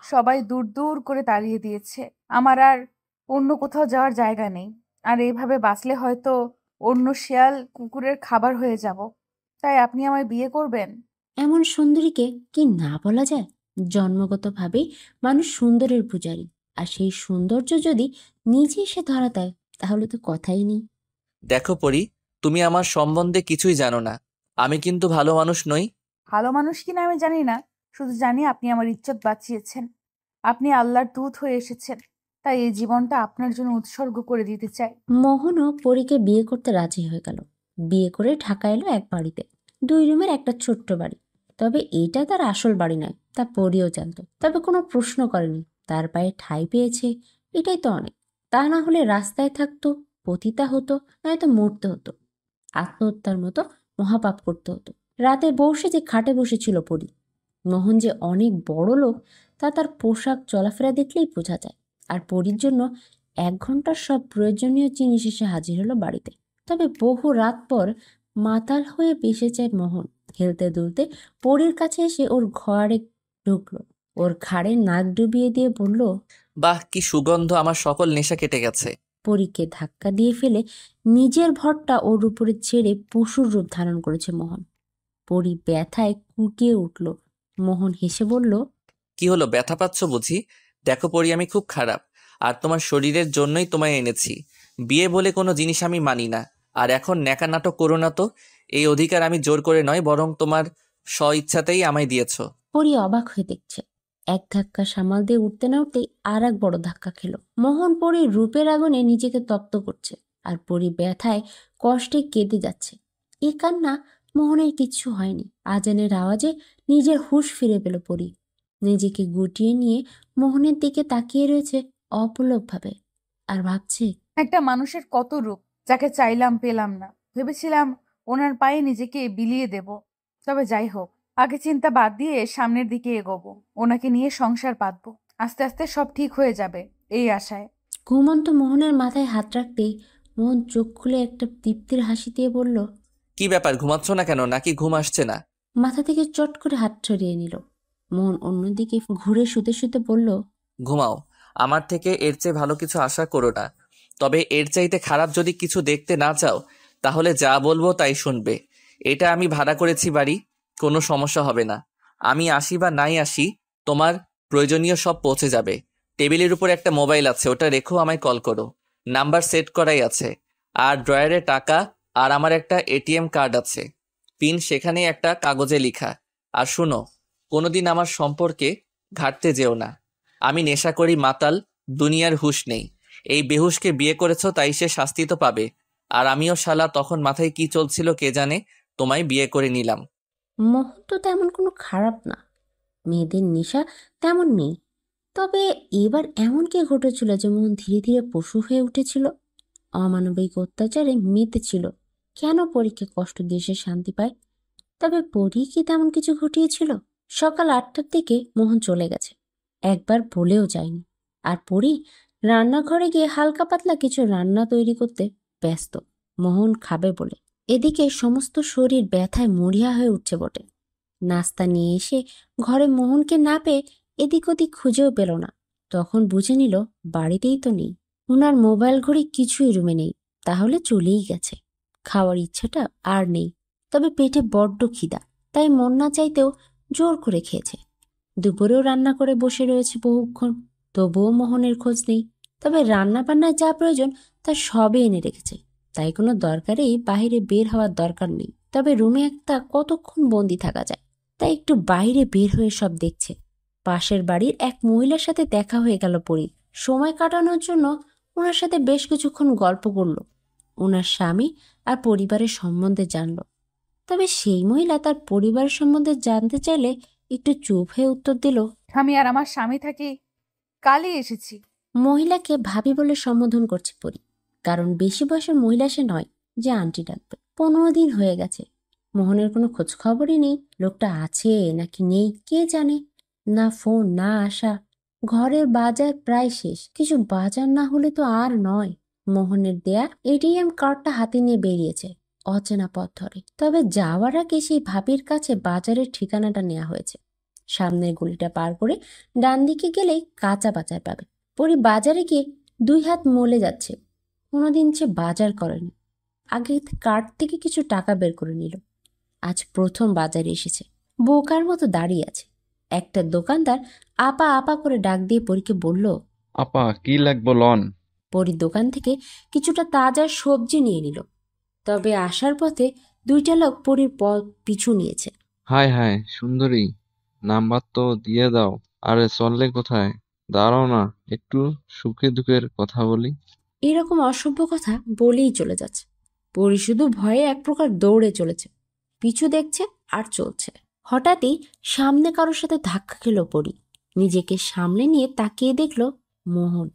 সবাই দূর দূর করে তাড়িয়ে দিয়েছে। আমার আর অন্য কোথাও যাওয়ার জায়গা নেই। আর এইভাবে বাঁচলে হয়তো অন্য শিয়াল কুকুরের খাবার হয়ে যাব। তাই আপনি আমায় বিয়ে করবেন? এমন সুন্দরীকে কি না বলা যায়? জন্মগতভাবেই মানুষ সুন্দরের পূজারী, আর সেই সৌন্দর্য যদি নিজে এসে ধরা দেয় তাহলে তো কথাই নেই। দেখো পরি, তুমি আমার সম্বন্ধে কিছুই জানো না। আমি কিন্তু ভালো মানুষ নই। ভালো মানুষ কিনা আমি জানি না, শুধু জানি আপনি আমার ইজ্জত বাঁচিয়েছেন। আপনি আল্লাহর দূত হয়ে এসেছেন, তাই এই জীবনটা আপনার জন্য উৎসর্গ করে দিতে চাই। মোহনও পরীকে বিয়ে করতে রাজি হয়ে গেল। বিয়ে করে ঢাকা এলো এক বাড়িতে। 2 রুমের একটা ছোট্ট বাড়ি। তবে এটা তার আসল বাড়ি নয়, তা পরীও জানত। তবে কোনো প্রশ্ন করেনি। তার পায়ে ঠাঁই পেয়েছে, এটাই তো অনেক। তা না হলে রাস্তায় থাকতো, পতিতা হতো, নয়তো মরতে হতো। আত্মহত্যার মতো মহাপাপ করতে হতো। রাতে বসে যে খাটে বসেছিল পরী। মোহন যে অনেক বড় লোক তা তার পোশাক চলাফেরা দেখলেই বোঝা যায়। আর পরীর জন্য 1 ঘন্টার সব প্রয়োজনীয় জিনিস এসে হাজির হলো বাড়িতে। তবে বহু রাত পর মাতাল হয়ে বেসে যায় মোহন। খেলতে দুলতে পরীর কাছে এসে ওর ঘরে ঢুকলো। ওর ঘাড়ে নাক ডুবিয়ে দিয়ে বলল, বাহ, কি সুগন্ধ! আমার সকল নেশা কেটে গেছে। পরীকে ধাক্কা দিয়ে ফেলে নিজের ভরটা ওর উপরে ছেড়ে পশুর রূপ ধারণ করেছে মোহন। পরী ব্যথায় কুটিয়ে উঠল। মোহন হেসে বলল, কি হলো, ব্যথা পাচ্ছ বুঝি? দেখো পরি, আমি খুব খারাপ, আর তোমার শরীরের জন্যই তোমায় এনেছি। বিয়ে বলে কোনো জিনিস আমি মানি না। আর এখন ন্যাকা নাটক করো না তো। এই অধিকার আমি জোর করে নয়, বরং তোমার স্ব ইচ্ছাতেই আমায় দিয়েছ। পরী অবাক হয়ে দেখছে। এক ধাক্কা সামাল দিয়ে উঠতে না উঠতেই আর এক বড় ধাক্কা খেল। মোহন পরীর রূপের আগুনে নিজেকে তপ্ত করছে, আর পরী ব্যথায় কষ্টে কেঁদে যাচ্ছে। এ কান্না মোহনের কিচ্ছু হয়নি। আজানের আওয়াজে নিজের হুঁশ ফিরে পেল পরী। নিজেকে গুটিয়ে নিয়ে মোহনের দিকে তাকিয়ে রয়েছে অপলকভাবে, আর ভাবছে, একটা মানুষের কত রূপ, যাকে চাইলাম পেলাম না। ভেবেছিলাম ওনার পায়ে নিজেকে বিলিয়ে দেব। তবে যাই হোক, আগে চিন্তা বাদ দিয়ে সামনের দিকে এগোবো। ওনাকে নিয়ে সংসার পাতবো। আস্তে আস্তে সব ঠিক হয়ে যাবে এই আশায়। ঘুমন্ত মোহনের মাথায় হাত রাখতেই মোহন চোখ খুলে একটা তৃপ্তির হাসি দিয়ে বলল, কি ব্যাপার, ঘুমাচ্ছ না কেন? নাকি ঘুম আসছে না? মাথা থেকে চট করে হাত সরিয়ে নিল। মোহন অন্যদিকে ঘুরে শুতে শুতে বলল, ঘুমাও। আমার থেকে এর চেয়ে ভালো কিছু আশা করো না। তবে এর চাইতে খারাপ যদি কিছু দেখতে না চাও, তাহলে যা বলবো তাই শুনবে। এটা আমি ভাড়া করেছি বাড়ি, কোনো সমস্যা হবে না। আমি আসি বা নাই আসি, তোমার প্রয়োজনীয় সব পৌঁছে যাবে। টেবিলের উপর একটা মোবাইল আছে, ওটা রেখো, আমায় কল করো। নাম্বার সেট করাই আছে। আর ড্রয়ারে টাকা আর আমার একটা এটিএম কার্ড আছে, পিন সেখানে একটা কাগজে লেখা। আর শুনো, কোনোদিন আমার সম্পর্কে ঘাটতে যেও না। আমি নেশা করি, মাতাল, দুনিয়ার হুঁশ নেই। এই বেহুশকে বিয়ে করেছো, তাই সে শাস্তি তো পাবে। আর আমিও শালা, তখন মাথায় কি চলছিল কে জানে, তোমায় বিয়ে করে নিলাম। মোহন তো তেমন কোনো খারাপ না, মেয়েদের নেশা তেমন নেই। তবে এবার এমন কি ঘটেছিল যে মোহন ধীরে ধীরে পশু হয়ে উঠেছিল, অমানবিক অত্যাচারে মেতেছিল। কেন পরীকে কষ্ট দিয়ে সে শান্তি পায়? তবে পরী কি তেমন কিছু ঘটিয়েছিল? সকাল 8টার দিকে মোহন চলে গেছে, একবার বলেও যায়নি। আর পরী রান্নাঘরে গিয়ে হালকা পাতলা কিছু রান্না তৈরি করতে ব্যস্ত, মোহন খাবে বলে। এদিকে সমস্ত শরীর ব্যথায় মরিয়া হয়ে উঠছে বটে। নাস্তা নিয়ে এসে ঘরে মোহনকে না পেয়ে এদিক ওদিক খুঁজেও পেল না। তখন বুঝে নিল বাড়িতেই তো নেই। ওনার মোবাইল ঘড়ি কিছুই রুমে নেই, তাহলে চলেই গেছে। খাওয়ার ইচ্ছাটা আর নেই, তবে পেটে বড্ড খিদা, তাই মন না চাইতেও জোর করে খেয়েছে। দুপুরেও রান্না করে বসে রয়েছে বহুক্ষণ, তবুও মোহনের খোঁজ নেই। তবে রান্না বান্নায় যা প্রয়োজন তা সবই এনে রেখেছে, তাই কোনো দরকারেই বাহিরে বের হওয়ার দরকার নেই। তবে রুমে একটা কতক্ষণ বন্দি থাকা যায়? তাই একটু বাইরে বের হয়ে সব দেখছে। পাশের বাড়ির এক মহিলার সাথে দেখা হয়ে গেল পরীর। সময় কাটানোর জন্য ওনার সাথে বেশ কিছুক্ষণ গল্প করল। ওনার স্বামী আর পরিবারের সম্বন্ধে জানল। তবে সেই মহিলা তার পরিবারের সম্বন্ধে জানতে চাইলে একটু চুপ হয়ে উত্তর দিল, আমি আর আমার স্বামী থাকি, কালই এসেছি। মহিলাকে ভাবি বলে সম্বোধন করছে পরি, কারণ বেশি বয়সের মহিলা সে নয় যে আন্টি ডাকবে। 15 দিন হয়ে গেছে, মোহনের কোনো খোঁজ খবরই নেই। লোকটা আছে নাকি নেই কে জানে। না ফোন না আসা। ঘরের বাজার প্রায় শেষ, কিছু বাজার না হলে তো আর নয়। মোহনের দেয়া এটিএম কার্ডটা হাতে নিয়ে বেরিয়েছে অচেনা পথ ধরে। তবে যাওয়ার আগে সেই ভাবির কাছে বাজারের ঠিকানাটা নেওয়া হয়েছে। সামনের গলিটা পার করে ডান দিকে গেলেই কাঁচা বাজার পাবে। পরি বাজারে গিয়ে 2 হাত মলে যাচ্ছে। কোনোদিন সে বাজার করেনি। আগে কার্ড থেকে কিছু টাকা বের করে নিল। আজ প্রথম বাজারে এসেছে। বোকার মতো দাঁড়িয়ে আছে। একটা দোকানদার আপা আপা করে ডাক দিয়ে পরীকে বলল, আপা কি লাগবো লন? পরী দোকান থেকে কিছুটা তাজা সবজি নিয়ে নিল। তবে আসার পথে 2টা লোক পরীর পিছু নিয়েছে। হাই হাই সুন্দরী, নাম্বার তো দিয়ে দাও। আরে চললে কোথায়? দাঁড়াও না, একটু সুখে দুঃখের কথা বলি। এরকম অসভ্য কথা বলেই চলে যাচ্ছে। পরী শুধু ভয়ে এক প্রকার দৌড়ে চলেছে, পিছু দেখছে আর চলছে। হঠাৎই সামনে কারোর সাথে ধাক্কা খেল পরী। নিজেকে সামনে নিয়ে তাকিয়ে দেখল মোহন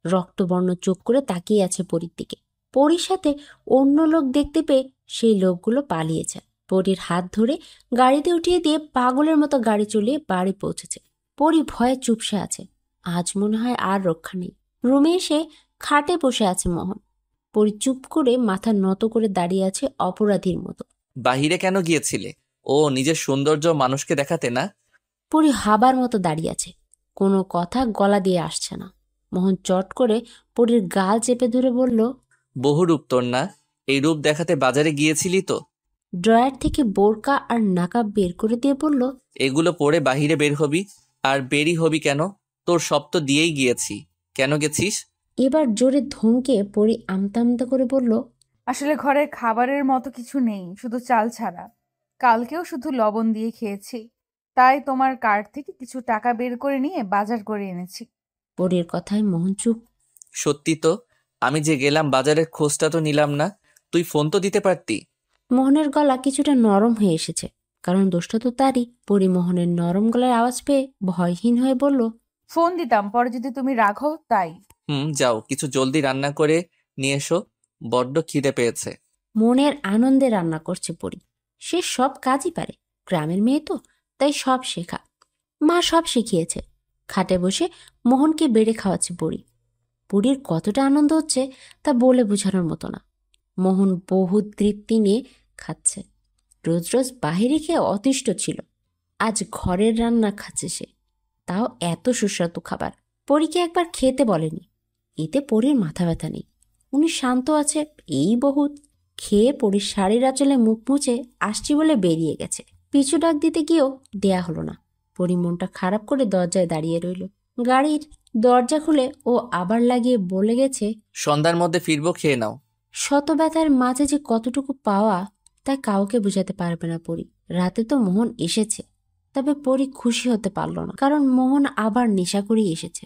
রক্তবর্ণ চোখ করে তাকিয়ে আছে পরীর দিকে। পরীর সাথে অন্য লোক দেখতে পেয়ে সেই লোকগুলো পালিয়েছে। পরীর হাত ধরে গাড়িতে উঠিয়ে দিয়ে পাগলের মতো গাড়ি চালিয়ে বাড়ি পৌঁছেছে। পরী ভয়ে চুপসে আছে। আজ মনে হয় আর রক্ষা নেই। রুমে এসে খাটে বসে আছে মোহন। পরী চুপ করে মাথা নত করে দাঁড়িয়ে আছে অপরাধীর মতো। বাহিরে কেন গিয়েছিলে? ও নিজের সৌন্দর্য মানুষকে দেখাতে না? পরী হাবার মতো দাঁড়িয়ে আছে। কোনো কথা গলা দিয়ে আসছে না। মোহন চট করে পরীর গাল চেপে ধরে বলল, বহু রূপ তোর না? এই রূপ দেখাতে বাজারে গিয়েছিলি তো? ড্রয়ার থেকে বোরকা আর নাকাব বের করে দিয়ে বলল, এগুলো পরে বাহিরে বের হবি? আর বেরি হবি কেন? তোর সব তো দিয়েই গিয়েছি। কেন গেছিস? এবার জোরে ধমকে পরী আমতা আমতা করে বলল, আসলে ঘরে খাবারের মতো কিছু নেই, শুধু চাল ছাড়া। কালকেও শুধু লবণ দিয়ে খেয়েছি, তাই তোমার কার্ড থেকে কিছু টাকা বের করে নিয়ে বাজার করে এনেছি। পরীর কথায় মোহন চুপ। সত্যি তো? আমি যে গেলাম বাজারের খোঁজটা তো নিলাম না। তুই ফোন তো দিতে পারতি। মোহনের গলা কিছুটা নরম হয়ে এসেছে, কারণ দোষটা তো তারই। পরী মোহনের নরম গলার আওয়াজ পেয়ে ভয়হীন হয়ে বলল, ফোন দিতাম পরে যদি তুমি রাখো তাই। যাও, কিছু জলদি রান্না করে নিয়ে এসো, বড্ড খিদে পেয়েছে। মনের আনন্দে রান্না করছে পরী। সে সব কাজই পারে, গ্রামের মেয়ে তো, তাই সব শেখা। মা সব শিখিয়েছে। খাটে বসে মোহনকে বেড়ে খাওয়াচ্ছে পরী। পরীর কতটা আনন্দ হচ্ছে তা বলে বোঝানোর মতো না। মোহন বহু তৃপ্তি নিয়ে খাচ্ছে। রোজ রোজ বাহিরে খেয়ে অতিষ্ঠ ছিল। আজ ঘরের রান্না খাচ্ছে সে, তাও এত সুস্বাদু খাবার। পরীকে একবার খেতে বলেনি, এতে পরীর মাথা ব্যথা নেই। উনি শান্ত আছে, এই বহুত। খেয়ে পরীর শাড়ির আঁচলে মুখ মুছে আসছি বলে বেরিয়ে গেছে। পিছু ডাক দিতে গিয়েও দেয়া হলো না। পরী মনটা খারাপ করে দরজায় দাঁড়িয়ে রইল। গাড়ির দরজা খুলে ও আবার লাগিয়ে বলে গেছে, সন্ধ্যার মধ্যে ফিরবো, খেয়ে নাও। শত ব্যথার মাঝে যে কতটুকু পাওয়া তা কাউকে বোঝাতে পারবে না পরী। রাতে তো মোহন এসেছে, তবে পরী খুশি হতে পারল না, কারণ মোহন আবার নেশা করেই এসেছে।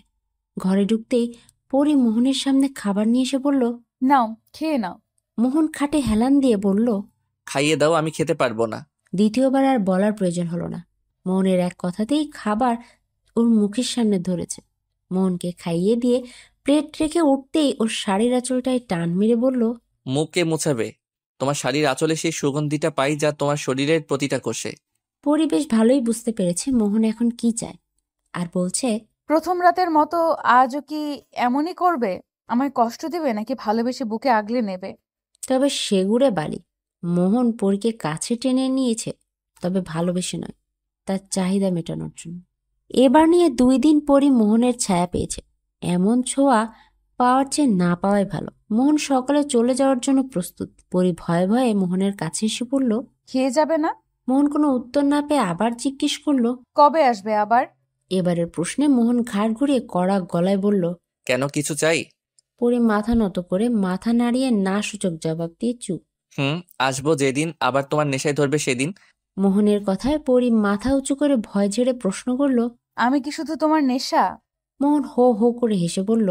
ঘরে ঢুকতেই পরী মোহনের সামনে খাবার নিয়ে এসে বলল, নাও খেয়ে নাও। মোহন খাটে হেলান দিয়ে বলল, খাইয়ে দাও, আমি খেতে পারবো না। দ্বিতীয়বার আর বলার প্রয়োজন হলো না। মোহনের এক কথাতেই খাবার ওর মুখের সামনে ধরেছে। মোহনকে খাইয়ে দিয়ে প্লেট রেখে উঠতেই ওর শাড়ির আঁচলটায় টান মেরে বলল, মুখকে মুছাবে? তোমার শাড়ির আঁচলে সেই সুগন্ধিটা পাই যা তোমার শরীরের প্রতিটা কোষে। পরিবেশ ভালোই বুঝতে পেরেছে মোহন এখন কি চায়, আর বলছে, প্রথম রাতের মতো আজও কি এমনই করবে? আমায় কষ্ট দেবে নাকি ভালোবেসে বুকে আগলে নেবে? তবে সেগুড়ে বালি। মোহন পরীকে কাছে টেনে নিয়েছে, তবে ভালোবেসে নয়, তার চাহিদা মেটানোর জন্য। এবার নিয়ে 2 দিন পরই মোহনের ছায়া পেয়েছে। এমন ছোঁয়া পাওয়ার চেয়ে না পাওয়াই ভালো। মোহন সকালে চলে যাওয়ার জন্য প্রস্তুত। পরী ভয়ে ভয়ে মোহনের কাছে এসে পড়ল, খেয়ে যাবে না? মোহন কোনো উত্তর না পেয়ে আবার জিজ্ঞেস করলো, কবে আসবে আবার? এবারের প্রশ্নে মোহন ঘাড় ঘুরিয়ে কড়া গলায় বলল, কেন, কিছু চাই? পরী মাথা নত করে মাথা নাড়িয়ে না সূচক জবাব দিয়ে চুপ। আসবো যেদিন আবার তোমার নেশায় ধরবে সেদিন। মোহনের কথায় পরি মাথা উঁচু করে ভয় ঝেড়ে প্রশ্ন করল, আমি কি শুধু তোমার নেশা? মোহন হো হো করে হেসে বলল,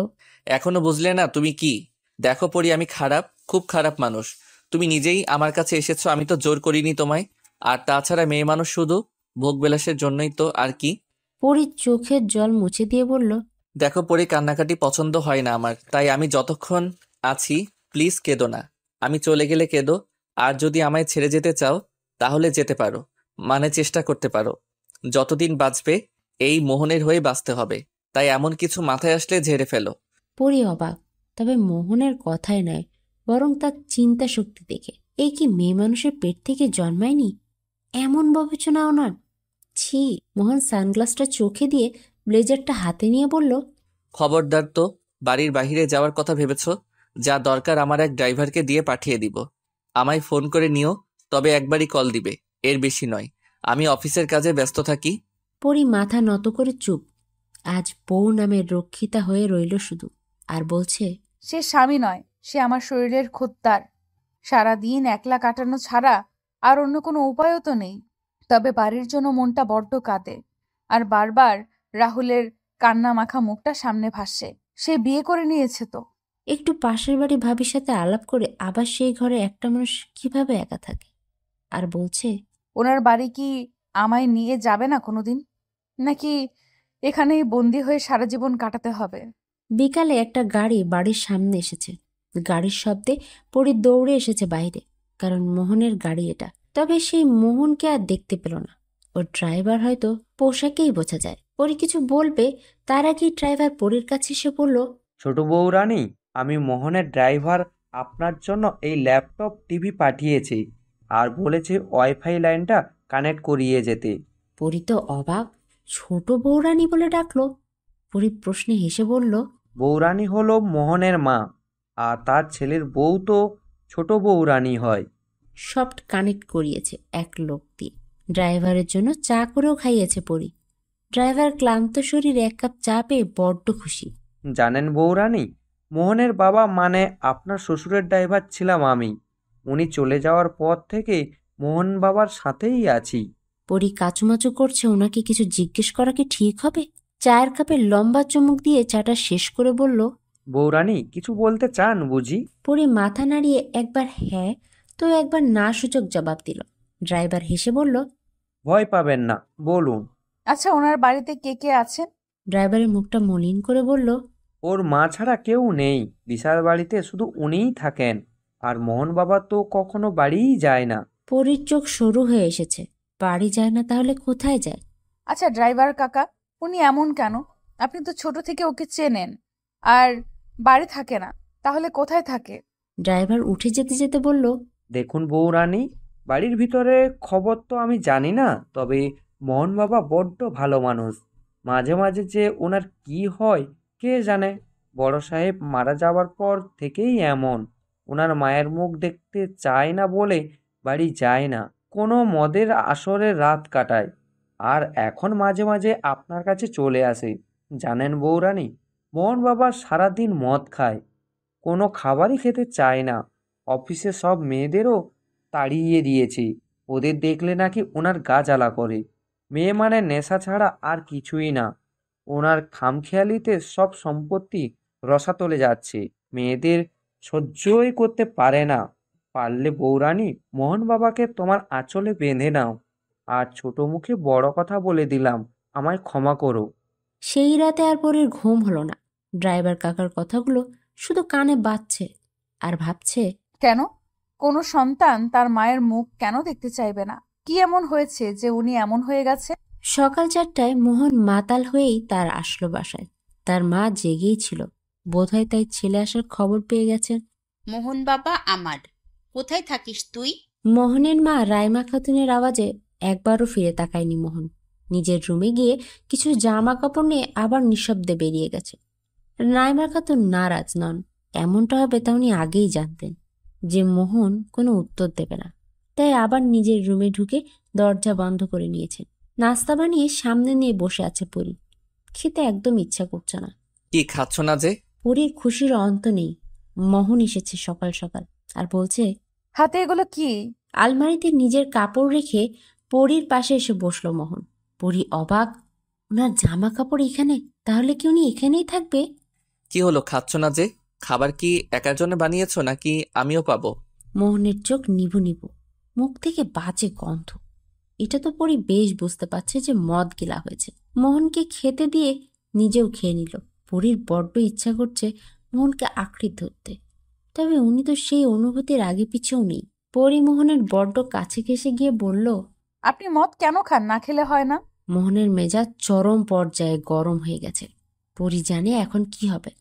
এখনো বুঝলে না তুমি কি? দেখো পরি, আমি খারাপ, খুব খারাপ মানুষ। তুমি নিজেই আমার কাছে এসেছো, আমি তো জোর করিনি তোমায়। আর তাছাড়া মেয়ে মানুষ শুধু ভোগবিলাসের জন্যই তো, আর কি। পরির চোখের জল মুছে দিয়ে বলল, দেখো পরি, কান্নাকাটি পছন্দ হয় না আমার, তাই আমি যতক্ষণ আছি প্লিজ কেঁদো না। আমি চলে গেলে কেঁদো, আর যদি আমায় ছেড়ে যেতে চাও তাহলে যেতে পারো, মানে চেষ্টা করতে পারো। যতদিন বাঁচবে এই মোহনের হয়ে বাঁচতে হবে, তাই এমন কিছু মাথায় আসলে ঝেড়ে ফেলো। পরি অবাক, তবে মোহনের কথায় নয়, বরং তার চিন্তা শক্তি দেখে। এই কি মেয়ে মানুষের পেট থেকে জন্মায়নি? এমন বিবেচনা ওনার! ছি! মোহন সানগ্লাসটা চোখে দিয়ে ব্লেজারটা হাতে নিয়ে বলল, খবরদার তো বাড়ির বাইরে যাওয়ার কথা ভেবেছ? যা দরকার আমার এক ড্রাইভারকে দিয়ে পাঠিয়ে দিব। আমায় ফোন করে নিও, তবে একবারই কল দিবে, এর বেশি নয়। আমি অফিসের কাজে ব্যস্ত থাকি। পরি মাথা নত করে চুপ। আজ বউ নামের রক্ষিতা হয়ে রইল শুধু, আর বলছে, সে স্বামী নয়, সে আমার শরীরের খোদ্দার। সারাদিন একলা কাটানো ছাড়া আর অন্য কোনো উপায়ও তো নেই। তবে বাড়ির জন্য মনটা বড্ড কাঁদে, আর বারবার রাহুলের কান্না মাখা মুখটা সামনে ভাসে। সে বিয়ে করে নিয়েছে তো। একটু পাশের বাড়ি ভাবির সাথে আলাপ করে আবার সেই ঘরে একটা মানুষ কিভাবে একা থাকে, আর বলছে, ওনার বাড়ি কি আমায় নিয়ে যাবে না কোনোদিন? নাকি এখানেই বন্দি হয়ে সারা জীবন কাটাতে হবে? বিকালে একটা গাড়ি বাড়ির সামনে এসেছে। গাড়ির শব্দে পরি দৌড়ে এসেছে বাইরে, কারণ মোহনের গাড়ি এটা। তবে সেই মোহনকে আর দেখতে পেল না। ওর ড্রাইভার হয়তো পোশাকেই বোঝা যায়। পরি কিছু বলবে তার আগেই ড্রাইভার পরির কাছে এসে বলল, ছোট বউ রানী, আমি মোহনের ড্রাইভার আপনার জন্য এই ল্যাপটপ টিভি পাঠিয়েছি আর বলেছে ওয়াইফাই লাইনটা কানেক্ট করিয়ে যেতে। পরি তো অবাক, ছোট বৌরানী বলে ডাকলো। পরি প্রশ্নে হেসে বলল, বৌরানী হলো মোহনের মা, আর তার ছেলের বউ তো ছোট বৌরানী হয়। সফট কানেক্ট করিয়েছে এক লোক দিয়ে। ড্রাইভারের জন্য চা করেও খাইয়েছে পরি। ড্রাইভার ক্লান্ত শরীরে এক কাপ চা পেয়ে বড্ড খুশি। জানেন বৌরানী, মোহনের বাবা মানে আপনার শ্বশুরের ড্রাইভার ছিলাম আমি। উনি চলে যাওয়ার পর থেকে মোহন বাবার সাথেই আছি। পরি কাচুমাচু করছে, ওনাকে কিছু জিজ্ঞেস করা কি ঠিক হবে? চায়ের কাপে লম্বা চুমুক দিয়ে চাটা শেষ করে বলল, বৌরানী কিছু বলতে চান বুঝি? পরি মাথা নাড়িয়ে একবার হ্যাঁ তো একবার না সূচক জবাব দিল। ড্রাইভার হেসে বলল, ভয় পাবেন না, বলুন। আচ্ছা, ওনার বাড়িতে কে কে আছেন? ড্রাইভারের মুখটা মলিন করে বলল, ওর মা ছাড়া কেউ নেই। বিশাল বাড়িতে শুধু উনিই থাকেন, আর মোহন বাবা তো কখনো বাড়িই যায় না। পরির চোখ সরু হয়ে এসেছে। বাড়ি যায় না তাহলে কোথায় যায়? আচ্ছা ড্রাইভার কাকা, উনি এমন কেন? আপনি তো ছোট থেকে ওকে চেনেন, আর বাড়ি থাকে না, তাহলে কোথায় থাকে? ড্রাইভার উঠে যেতে যেতে বলল, দেখুন বৌরানী, বাড়ির ভিতরে খবর তো আমি জানি না, তবে মোহন বাবা বড্ড ভালো মানুষ। মাঝে মাঝে যে ওনার কি হয় কে জানে। বড় সাহেব মারা যাওয়ার পর থেকেই এমন। ওনার মায়ের মুখ দেখতে চায় না বলে বাড়ি যায় না, কোনো মদের আসরে রাত কাটায়, আর এখন মাঝে মাঝে আপনার কাছে চলে আসে। জানেন বৌরানী, মোহন বাবা সারাদিন মদ খায়, কোনো খাবারই খেতে চায় না। অফিসে সব মেয়েদেরও তাড়িয়ে দিয়েছে, ওদের দেখলে নাকি ওনার গা জ্বালা করে। মেয়ে মানে নেশা ছাড়া আর কিছুই না। ওনার খামখেয়ালিতে সব সম্পত্তি রসাতলে যাচ্ছে, মেয়েদের সহ্যই করতে পারে না। পারলে বৌরানী মোহন বাবাকে তোমার আঁচলে বেঁধে নাও। আর ছোট মুখে বড় কথা বলে দিলাম, আমায় ক্ষমা করো। সেই রাতে আর পরের ঘুম হলো না। ড্রাইভার কাকার কথাগুলো শুধু কানে বাজছে, আর ভাবছে, কেন কোনো সন্তান তার মায়ের মুখ কেন দেখতে চাইবে না? কি এমন হয়েছে যে উনি এমন হয়ে গেছে? সকাল 4টায় মোহন মাতাল হয়েই তার আসলো বাসায়। তার মা জেগেই ছিল, বোধহয় তাই ছেলে আসার খবর পেয়ে গেছেন। মোহন বাবা আমার, কোথায় থাকিস তুই? মোহনের মা রাইমা খাতুনের আওয়াজে একবারও ফিরে তাকায়নি মোহন। নিজের রুমে গিয়ে কিছু জামা কাপড় নিয়ে আবার নিঃশব্দে বেরিয়ে গেছে। রাইমা খাতুন নারাজ নন, এমনটা হবে তা উনি আগেই জানতেন যে মোহন কোনো উত্তর দেবে না, তাই আবার নিজের রুমে ঢুকে দরজা বন্ধ করে নিয়েছেন। নাস্তা বানিয়ে সামনে নিয়ে বসে আছে পরি। খেতে একদম ইচ্ছা করছে না। কি খাচ্ছ না যে? পরির খুশির অন্ত নেই। মোহন এসেছে সকাল সকাল আর বলছে, হাতে এগুলো কি? আলমারিতে নিজের কাপড় রেখে পরীর পাশে এসে বসলো মোহন। পরী অবাক, ওনার জামা কাপড় এখানে, তাহলে কি উনি এখানেই থাকবে? কি হলো, খাচ্ছ না যে? খাবার কি একার জন্য বানিয়েছো নাকি আমিও পাবো? মোহনের চোখ নিবু নিবু, মুখ থেকে বাজে গন্ধ। এটা তো পরী বেশ বুঝতে পারছে যে মদ গিলা হয়েছে। মোহনকে খেতে দিয়ে নিজেও খেয়ে নিল। পরীর বড্ড ইচ্ছা করছে মোহনকে আঁকড়ে ধরতে, তবে উনি তো সেই অনুভূতির আগে পিছেও নেই। পরী মোহনের বড্ড কাছে ঘেঁষে গিয়ে বলল, আপনি মদ কেন খান? না খেলে হয় না? মোহনের মেজাজ চরম পর্যায়ে গরম হয়ে গেছে। পরী জানে এখন কি হবে,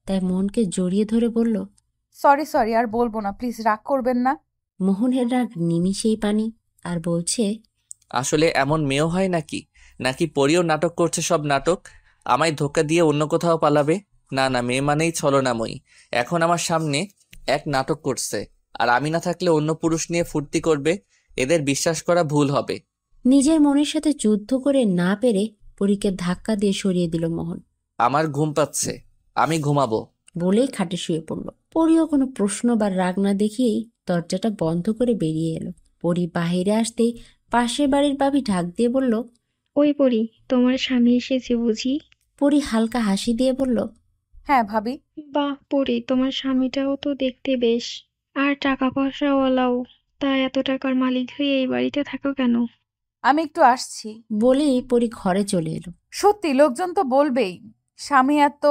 তাই মোহনকে জড়িয়ে ধরে বলল, সরি সরি, আর বলবো না, প্লিজ, রাগ করবেন না। মোহনের রাগ নিমিষেই পানি, আর বলছে, আসলে এমন মেয়েও হয় নাকি? নাকি পরিও নাটক করছে? সব নাটক। আমায় ধোকা দিয়ে অন্য কোথাও পালাবে? না না, মেয়ে মানেই ছলনাময়ী। এখন আমার সামনে এক নাটক করছে, আর আমি না থাকলে অন্য পুরুষ নিয়ে ফুর্তি করবে। এদের বিশ্বাস করা ভুল হবে। নিজের মনের সাথে যুদ্ধ করে না পেরে পরীকে ধাক্কা দিয়ে সরিয়ে দিল মোহন। আমার ঘুম পাচ্ছে, আমি ঘুমাবো বলেই খাটে শুয়ে পড়ল। পরীও কোনো প্রশ্ন বা রাগ না দেখিয়েই দরজাটা বন্ধ করে বেরিয়ে এলো। পরী বাহিরে আসতেই পাশের বাড়ির ভাবি ঢাক দিয়ে বলল, ওই পরি, তোমার স্বামী এসেছে বুঝি? পরী হালকা হাসি দিয়ে বলল, হ্যাঁ ভাবি। বাহ পরি, তোমার স্বামীটাও তো দেখতে বেশ, আর টাকা পয়সাওয়ালাও। তা এত টাকার মালিক হয়ে এই বাড়িতে থাকো কেন? আমি একটু আসছি বলেই পরী ঘরে চলে এলো। সত্যি লোকজন তো বলবেই স্বামী এত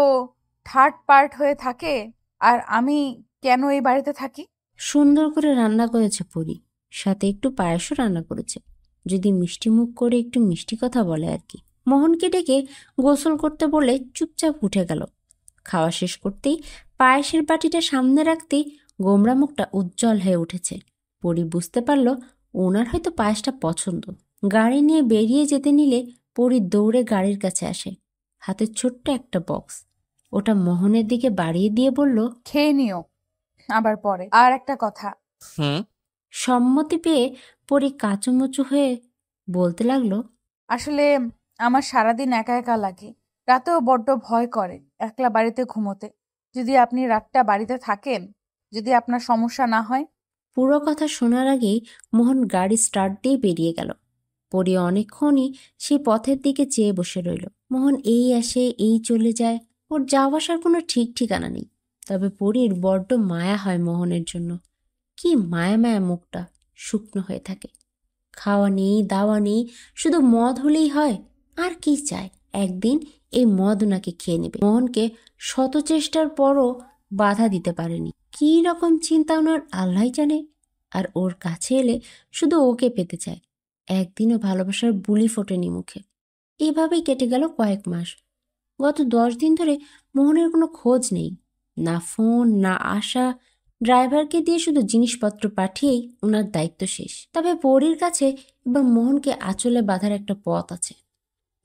থার্ড পার্ট হয়ে থাকে, আর আমি কেন এই বাড়িতে থাকি। সুন্দর করে রান্না করেছে পরী, সাথে একটু পায়েসও রান্না করেছে, যদি মিষ্টি মুখ করে একটু মিষ্টি কথা বলে আর কি। মোহনকে ডেকে গোসল করতে বলে চুপচাপ উঠে গেল। খাওয়া শেষ করতেই পায়েসের বাটিটা সামনে রাখতেই গোমরা মুখটা উজ্জ্বল হয়ে উঠেছে। পরী বুঝতে পারল ওনার হয়তো পায়েসটা পছন্দ। গাড়ি নিয়ে বেরিয়ে যেতে নিলে পরী দৌড়ে গাড়ির কাছে আসে, হাতে ছোট্ট একটা বক্স। ওটা মোহনের দিকে বাড়িয়ে দিয়ে বলল, খেয়ে নিও আবার পরে। আর একটা কথা। সম্মতি পেয়ে পরী কাচুমুচু হয়ে বলতে লাগলো, আসলে আমার সারাদিন একা একা লাগে, রাতেও বড্ড ভয় করে একলা বাড়িতে ঘুমোতে। যদি আপনি রাতটা বাড়িতে থাকেন, যদি আপনার সমস্যা না হয়। পুরো কথা শোনার আগেই মোহন গাড়ি স্টার্ট দিয়ে বেরিয়ে গেল। পরী অনেকক্ষণই সেই পথের দিকে চেয়ে বসে রইল। মোহন এই আসে এই চলে যায়, ওর যাওয়া আসার কোনো ঠিক ঠিকানা নেই। তবে পরীর বড্ড মায়া হয় মোহনের জন্য। কি মায়া মায়া মুখটা শুকনো হয়ে থাকে। খাওয়া নেই দাওয়া নেই, শুধু মদ হলেই হয়। আর কি চায়? একদিন এই মদ ওনাকে খেয়ে নেবে। মোহনকে শত চেষ্টার পরও বাধা দিতে পারেনি। কি রকম চিন্তা ওনার আল্লাহ জানে। আর ওর কাছে এলে শুধু ওকে পেতে চায়। একদিনও ভালোবাসার বুলি ফোটেনি মুখে। এভাবেই কেটে গেল কয়েক মাস। গত 10 দিন ধরে মোহনের কোনো খোঁজ নেই, না ফোন না আসা। ড্রাইভারকে দিয়ে শুধু জিনিসপত্র পাঠিয়েই ওনার দায়িত্ব শেষ। তবে পরীর কাছে এবার মোহনকে আঁচলে বাঁধার একটা পথ আছে।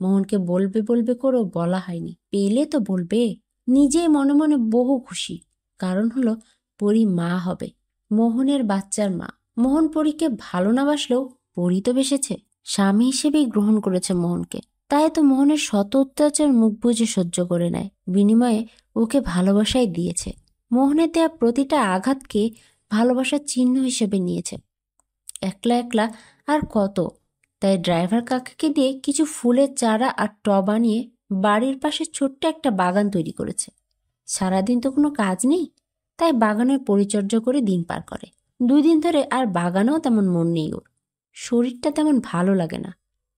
মোহনকে বলবে বলবে করেও বলা হয়নি, পেলে তো বলবে। নিজেই মনে মনে বহু খুশি, কারণ হলো পরী মা হবে, মোহনের বাচ্চার মা। মোহন পরীকে ভালো না বাসলেও পরী তো বেসেছে, স্বামী হিসেবেই গ্রহণ করেছে মোহনকে। তাই তো মোহনের শত অত্যাচার মুখ বুজে সহ্য করে নেয়, বিনিময়ে ওকে ভালোবাসাই দিয়েছে। মোহনের দেয়া প্রতিটা আঘাতকে ভালোবাসার চিহ্ন হিসেবে নিয়েছে। একলা একলা আর কত, তাই ড্রাইভার কাকাকে দিয়ে কিছু ফুলের চারা আর টব আনিয়ে বাড়ির পাশে ছোট্ট একটা বাগান তৈরি করেছে। সারাদিন তো কোনো কাজ নেই, তাই বাগানের পরিচর্যা করে দিন পার করে। 2 দিন ধরে আর বাগানেও তেমন মন নেই ওর। শরীরটা তেমন ভালো লাগে না,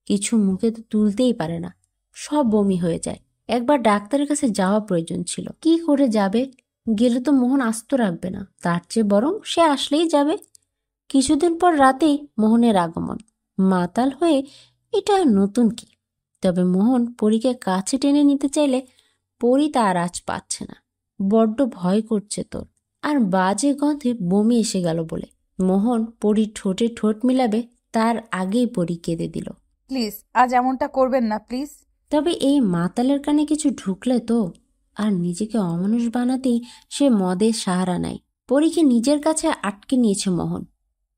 কিছু মুখে তো তুলতেই পারে না, সব বমি হয়ে যায়। একবার ডাক্তারের কাছে যাওয়া প্রয়োজন ছিল, কি করে যাবে? গেলে তো মোহন আস্ত রাখবে না, তার চেয়ে বরং সে আসলেই যাবে। কিছুদিন পর রাতেই মোহনের আগমন। মাতাল হয়ে এটা নতুন কি? তবে মোহন পরীকে কাছে টেনে নিতে চাইলে পরী তার আজ পাচ্ছে না। বড্ড ভয় করছে তোর, আর বাজে গন্ধে বমি এসে গেল বলে মোহন পরীর ঠোঁটে ঠোঁট মিলাবে তার আগেই পরী কেঁদে দিল। প্লিজ আজ এমনটা করবেন না প্লিজ। তবে এই মাতালের কানে কিছু ঢুকলে তো। আর নিজেকে অমানুষ বানাতেই সে মদের সাহারা নেয়। পরীকে নিজের কাছে আটকে নিয়েছে মোহন।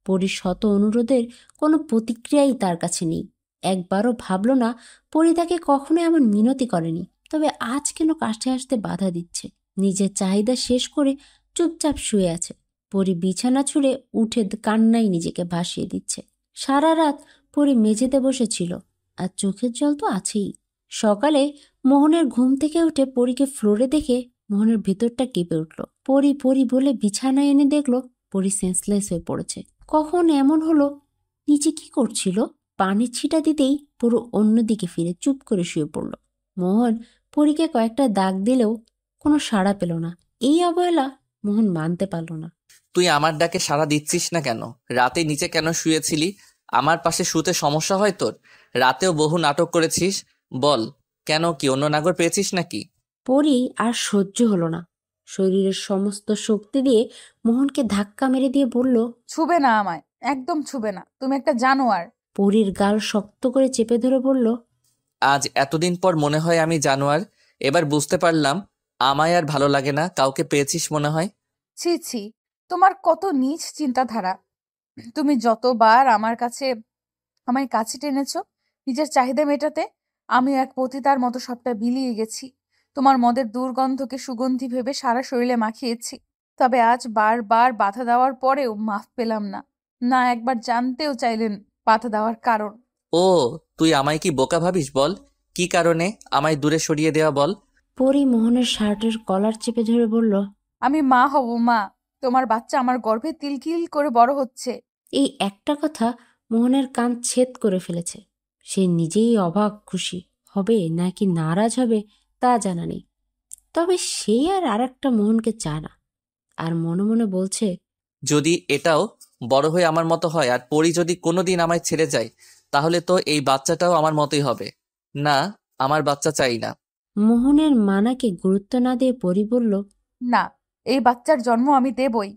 পরীর শত অনুরোধের কোনো প্রতিক্রিয়াই তার কাছে নেই। একবারও ভাবল না পরী তাকে কখনো এমন মিনতি করেনি। তবে আজ কেন কাছে আসতে বাধা দিচ্ছে? নিজের চাহিদা শেষ করে চুপচাপ শুয়ে আছে। পরী বিছানা ছুঁড়ে উঠে কান্নাই নিজেকে ভাসিয়ে দিচ্ছে। সারা রাত পরি মেঝেতে বসেছিল, আর চোখের জল তো আছেই। সকালে মোহনের ঘুম থেকে উঠে পরীকে ফ্লোরে দেখে মোহনের ভেতরটা কেঁপে উঠল। পরি পরি বলে বিছানায় এনে দেখলো পরি সেন্সলেস হয়ে পড়েছে। কখন এমন হলো? নিচে কি করছিল? পানির ছিটা দিতেই পুরো অন্যদিকে ফিরে চুপ করে শুয়ে পড়ল। মোহন পরীকে কয়েকটা দাগ দিলেও কোনো সাড়া পেল না। এই অবহেলা মোহন মানতে পারল না। তুই আমার ডাকে সাড়া দিচ্ছিস না কেন? রাতে নিচে কেন শুয়েছিলি? আমার পাশে শুতে সমস্যা হয় তোর? রাতেও বহু নাটক করেছিস, বল কেন? কি অন্য নাগর পেয়েছিস নাকি? পরি আর সহ্য হলো না। শরীরের সমস্ত শক্তি দিয়ে মোহনকে ধাক্কা মেরে দিয়ে বলল, ছুবে না আমায়, একদম ছুবে না, তুমি একটা জানোয়ার। পরির গাল শক্ত করে চেপে ধরে বলল, আজ এতদিন পর মনে হয় আমি জানোয়ার। এবার বুঝতে পারলাম আমায় আর ভালো লাগে না, কাউকে পেয়েছিস মনে হয়। ছি ছি, তোমার কত নীচ চিন্তাধারা। তুমি যতবার আমায় কাছে টেনেছো নিজের চাহিদা মেটাতে, আমিও এক পতিতার মতো সবটা বিলিয়ে গেছি। তোমার মদের দুর্গন্ধকে সুগন্ধি ভেবে সারা শরীরে মাখিয়েছি। তবে আজ বারবার বাধা দেওয়ার পরেও মাফ পেলাম না। না একবার জানতেও চাইলেন বাধা দেওয়ার কারণ। ও, তুই আমায় কি বোকা ভাবিস? বল কি কারণে আমায় দূরে সরিয়ে দেওয়া, বল। পরি মোহনের শার্টের কলার চেপে ধরে বলল, আমি মা হব, মা। তোমার বাচ্চা আমার গর্ভে তিলকিল করে বড় হচ্ছে। এই একটা কথা মোহনের কান ছেদ করে ফেলেছে। সে নিজেই অবাক, খুশি হবে নাকি নারাজ হবে তা জানা নেই। তবে সে আর একটা মোহনকে চায় না, আর মনে মনে বলছে, যদি এটাও বড় হয়ে আমার মতো হয় আর পরি যদি কোনোদিন আমায় ছেড়ে যায়, তাহলে তো এই বাচ্চাটাও আমার মতোই হবে। না, আমার বাচ্চা চাই না। মোহনের মানাকে গুরুত্ব না দিয়ে পরি বলল, না, এই বাচ্চার জন্ম আমি দেবই।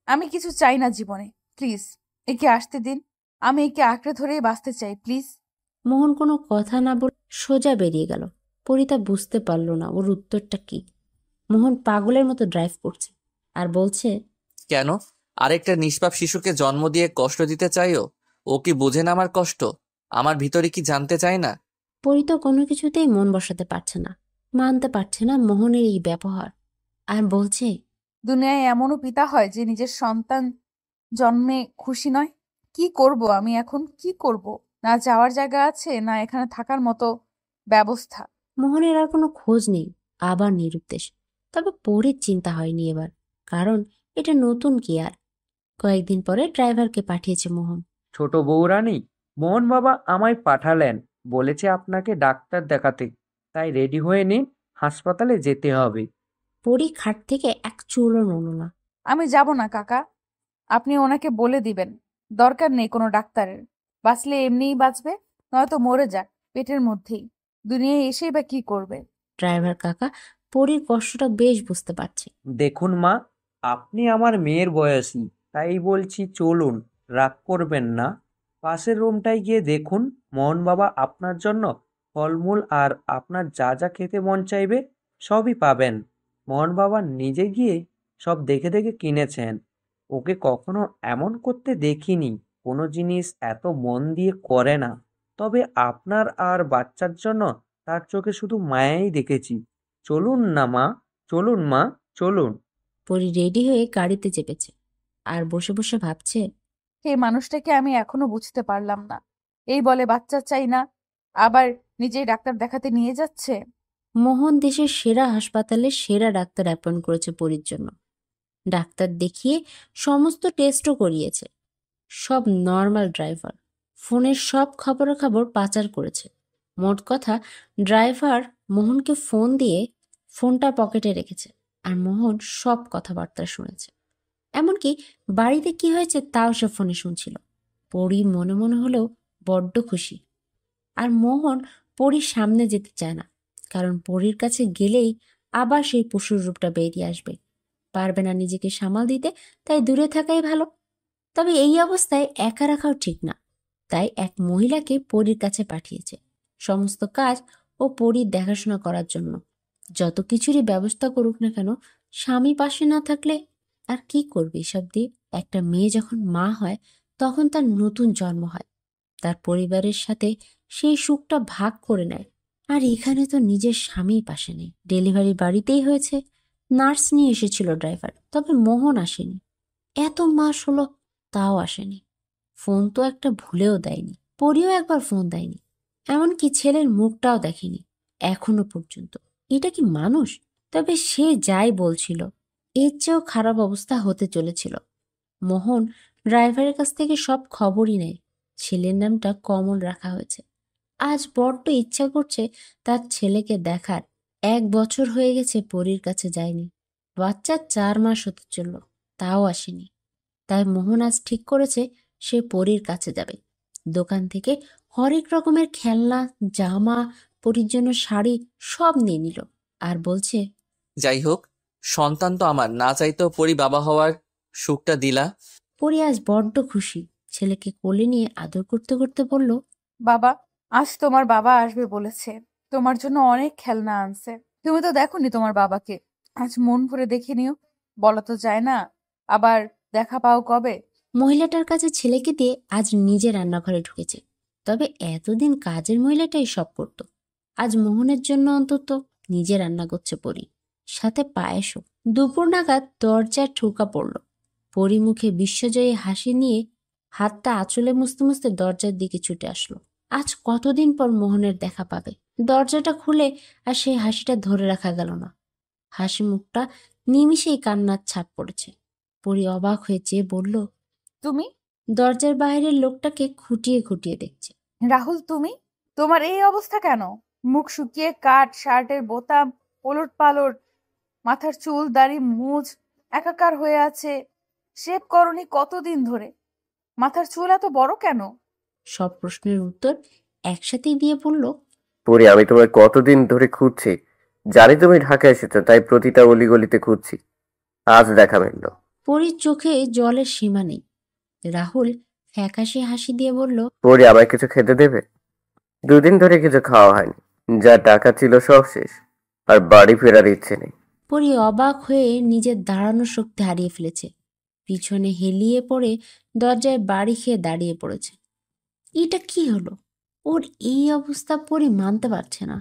আমি কিছু চাই না জীবনে। প্লিজ একে আসতে দিন। আমি একে আঁকড়ে ধরেই বাঁচতে চাই, প্লিজ। মোহন কোনো কথা না বলে সোজা বেরিয়ে গেল। পরি তা বুঝতে পারল না ওর উত্তরটা কি। মোহন পাগলের মতো ড্রাইভ করছে আর বলছে, কেন? আরেকটা নিষ্পাপ শিশুকে জন্ম দিয়ে কষ্ট দিতে চাইও? ও কি বোঝে না আমার কষ্ট? আমার ভিতরে কি জানতে চায় না? পরি তো কোনো কিছুতেই মন বসাতে পারছে না, মানতে পারছে না মোহনের এই ব্যবহার, আর বলছে, দুনিয়ায় এমনও পিতা হয় যে নিজের সন্তান জন্মে খুশি নয়। কি করব আমি এখন? কি করব? না যাওয়ার জায়গা আছে, না এখানে থাকার মতো ব্যবস্থা। মোহনের আর কোনো খোঁজ নেই, আবার নিরুদ্দেশ। তবে পরির চিন্তা হয়নি এবার, কারণ এটা নতুন কেয়ার। কয়েকদিন পরে ড্রাইভারকে পাঠিয়েছে মোহন। ছোট বউরানী, মোহন বাবা আমায় পাঠালেন, বলেছে আপনাকে ডাক্তার দেখাতে, তাই রেডি হয়ে নিন, হাসপাতালে যেতে হবে। পরি খাট থেকে এক চুলও নড়ল না। আমি যাব না কাকা, আপনি ওনাকে বলে দিবেন দরকার নেই কোনো ডাক্তারের। বাঁচলে এমনিই বাঁচবে, নয়তো মরে যাক পেটের মধ্যেই। দুনিয়ায় এসেই বা কি করবে? ড্রাইভার কাকা পরির কষ্টটা বেশ বুঝতে পারছে। দেখুন মা, আপনি আমার মেয়ের বয়সী, তাই বলছি চলুন, রাগ করবেন না। পাশের রুমটায় গিয়ে দেখুন, মোহন বাবা আপনার জন্য ফলমূল আর আপনার যা যা খেতে মন চাইবে সবই পাবেন। মোহন বাবা নিজে গিয়ে সব দেখে দেখে কিনেছেন। ওকে কখনো এমন করতে দেখিনি, কোনো জিনিস এত মন দিয়ে করে না। তবে আপনার আর বাচ্চার জন্য তার চোখে শুধু মায়াই দেখেছি। চলুন না মা, চলুন মা, চলুন। পরি রেডি হয়ে গাড়িতে চেপেছে আর বসে বসে ভাবছে, এই মানুষটাকে আমি এখনো বুঝতে পারলাম না। এই বলে বাচ্চা চাই না, আবার নিজেই ডাক্তার দেখাতে নিয়ে যাচ্ছে। মোহন দেশের সেরা হাসপাতালে সেরা ডাক্তার অ্যাপয়েন্ট করেছে পরির জন্য। ডাক্তার দেখিয়ে সমস্ত টেস্টও করিয়েছে। সব নর্মাল। ড্রাইভার ফোনের সব খবরাখবর পাচার করেছে। মোট কথা, ড্রাইভার মোহনকে ফোন দিয়ে ফোনটা পকেটে রেখেছে, আর মোহন সব কথাবার্তা শুনেছে। এমনকি বাড়িতে কি হয়েছে তাও সে ফোনে শুনছিল। পরি মনে মনে হলেও বড্ড খুশি। আর মোহন পরির সামনে যেতে চায় না, কারণ পরির কাছে গেলেই আবার সেই পশুর রূপটা বেরিয়ে আসবে। পারবে না নিজেকে সামাল দিতে, তাই দূরে থাকাই ভালো। তবে এই অবস্থায় একা রাখাও ঠিক না, তাই এক মহিলাকে পরির কাছে পাঠিয়েছে সমস্ত কাজ ও পরির দেখাশোনা করার জন্য। যত কিছুরই ব্যবস্থা করুক না কেন, স্বামী পাশে না থাকলে আর কি করবে এসব দিয়ে? একটা মেয়ে যখন মা হয় তখন তার নতুন জন্ম হয়, তার পরিবারের সাথে সেই সুখটা ভাগ করে নেয়। আর এখানে তো নিজের স্বামী পাশে নেই। ডেলিভারি বাড়িতেই হয়েছে, নার্স নিয়ে এসেছিল ড্রাইভার, তবে মোহন আসেনি। এত মাস হলো তাও আসেনি। ফোন তো একটা ভুলেও দেয়নি। পরিও একবার ফোন দেয়নি, এমনকি ছেলের মুখটাও দেখেনি এখনো পর্যন্ত। এটা কি মানুষ? তবে সে যাই বলছিল, এর চেয়েও খারাপ অবস্থা হতে চলেছিল। মোহন ড্রাইভারের কাছ থেকে সব খবরই নেয়। ছেলের নামটা কমল রাখা হয়েছে। আজ বড্ড ইচ্ছা করছে তার ছেলেকে দেখার। 1 বছর হয়ে গেছে পরীর কাছে যায়নি। বাচ্চা 4 মাস হতে চলল, তাও আসেনি। তাই মোহন আজ ঠিক করেছে সে পরীর কাছে যাবে। দোকান থেকে হরেক রকমের খেলনা, জামা, পরীর জন্য শাড়ি সব নিয়ে নিল আর বলছে, যাই হোক, সন্তান তো আমার, না চাইতেও পরি বাবা হওয়ার সুখটা দিলা। পরী আজ বড্ড খুশি। ছেলেকে কোলে নিয়ে আদর করতে করতে বলল, বাবা, আজ তোমার বাবা আসবে বলেছে, তোমার জন্য অনেক খেলনা আনছে। তুমি তো দেখোনি তোমার বাবাকে, আজ মন ভরে দেখে নিও। বলা তো যায় না, আবার দেখা পাও কবে। মহিলাটার কাছে ছেলেকে দিয়ে আজ নিজে রান্নাঘরে ঢুকেছে। তবে এতদিন কাজের মহিলাটাই সব করত। আজ মোহনের জন্য অন্তত নিজে রান্না করছে পরী, সাথে পায়েসও। দুপুর নাগাদ দরজার ঠোকা পড়ল। পরী মুখে বিশ্বজয়ী হাসি নিয়ে হাতটা আঁচলে মুছতে মুছতে দরজার দিকে ছুটে আসলো। আজ কতদিন পর মোহনের দেখা পাবে। দরজাটা খুলে আর সেই হাসিটা ধরে রাখা গেল না। হাসি মুখটা নিমিষেই কান্নার ছাপ পড়েছে। পরী অবাক হয়ে চেয়ে বলল, তুমি? দরজার বাইরের লোকটাকে খুঁটিয়ে খুঁটিয়ে দেখছে। রাহুল, তুমি? তোমার এই অবস্থা কেন? মুখ শুকিয়ে কাট, শার্টের বোতাম ওলট পালট, মাথার চুল দাড়ি মুজ একাকার হয়ে আছে। শেভ করনি কতদিন ধরে? মাথার চুল এত বড় কেন? সব প্রশ্নের উত্তর একসাথেই দিয়ে বলল, পরি, আমি তোমায় কতদিন ধরে খুঁজছি। জানি তুমি ঢাকায় এসেছো, তাই প্রতিটা অলিগলিতে খুঁজছি। আজ দেখা মিলল। পরীর চোখে জলের সীমা নেই। রাহুল ফ্যাকাশে হাসি দিয়ে বলল, পরি, আমায় কিছু খেতে দেবে? 2 দিন ধরে কিছু খাওয়া হয়নি। যা টাকা ছিল সব শেষ, আর বাড়ি ফেরার ইচ্ছে নেই। পরী অবাক হয়ে নিজের দাঁড়ানোর শক্তি হারিয়ে ফেলেছে। পিছনে হেলিয়ে পড়ে দরজায় বাড়ি খেয়ে দাঁড়িয়ে পড়েছে। এটা কি হলো? ওর এই অবস্থা পরী মানতে পারছে না।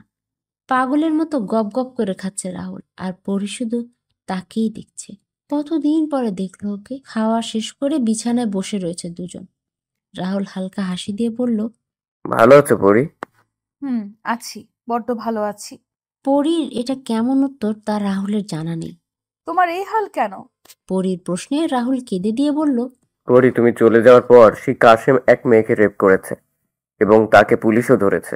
পাগলের মতো গপ গপ করে খাচ্ছে রাহুল, আর পরী শুধু তাকেই দেখছে। কতদিন পরে দেখলো ওকে। খাওয়া শেষ করে বিছানায় বসে রয়েছে দুজন। রাহুল হালকা হাসি দিয়ে বলল, ভালো আছো পরি? আছি, বড্ড ভালো আছি। পরীর এটা কেমন উত্তর তা রাহুলের জানা নেই। তোমার এই হাল কেন? পরীর প্রশ্নে রাহুল কেঁদে দিয়ে বলল, পরি, তুমি চলে যাওয়ার পর সেই কাশেম এক মেয়েকে রেপ করেছে এবং তাকে পুলিশও ধরেছে।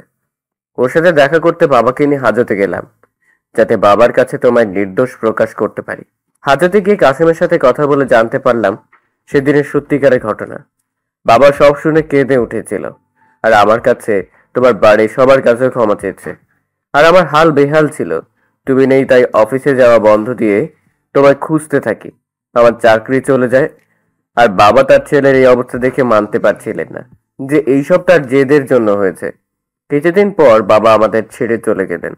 ওর সাথে দেখা করতে বাবাকে নিয়ে হাজতে গেলাম, যাতে বাবার কাছে তোমায় নির্দোষ প্রকাশ করতে পারি। হাজতে গিয়ে কাশেমের সাথে কথা বলে জানতে পারলাম সেদিনের সত্যিকারের ঘটনা। বাবা সব শুনে কেঁদে উঠেছিল, আর আমার কাছে, তোমার বাড়ি সবার কাছে ক্ষমা চেয়েছে। আর আমার হাল বেহাল ছিল। তুমি নেই, তাই অফিসে যাওয়া বন্ধ দিয়ে তোমায় খুঁজতে থাকি। আমার চাকরি চলে যায়, আর বাবা তার ছেলের এই অবস্থা দেখে মানতে পারছিলেন না যে এইসব তার জেদের জন্য হয়েছে। কিছুদিন পর বাবা আমাদের ছেড়ে চলে গেলেন,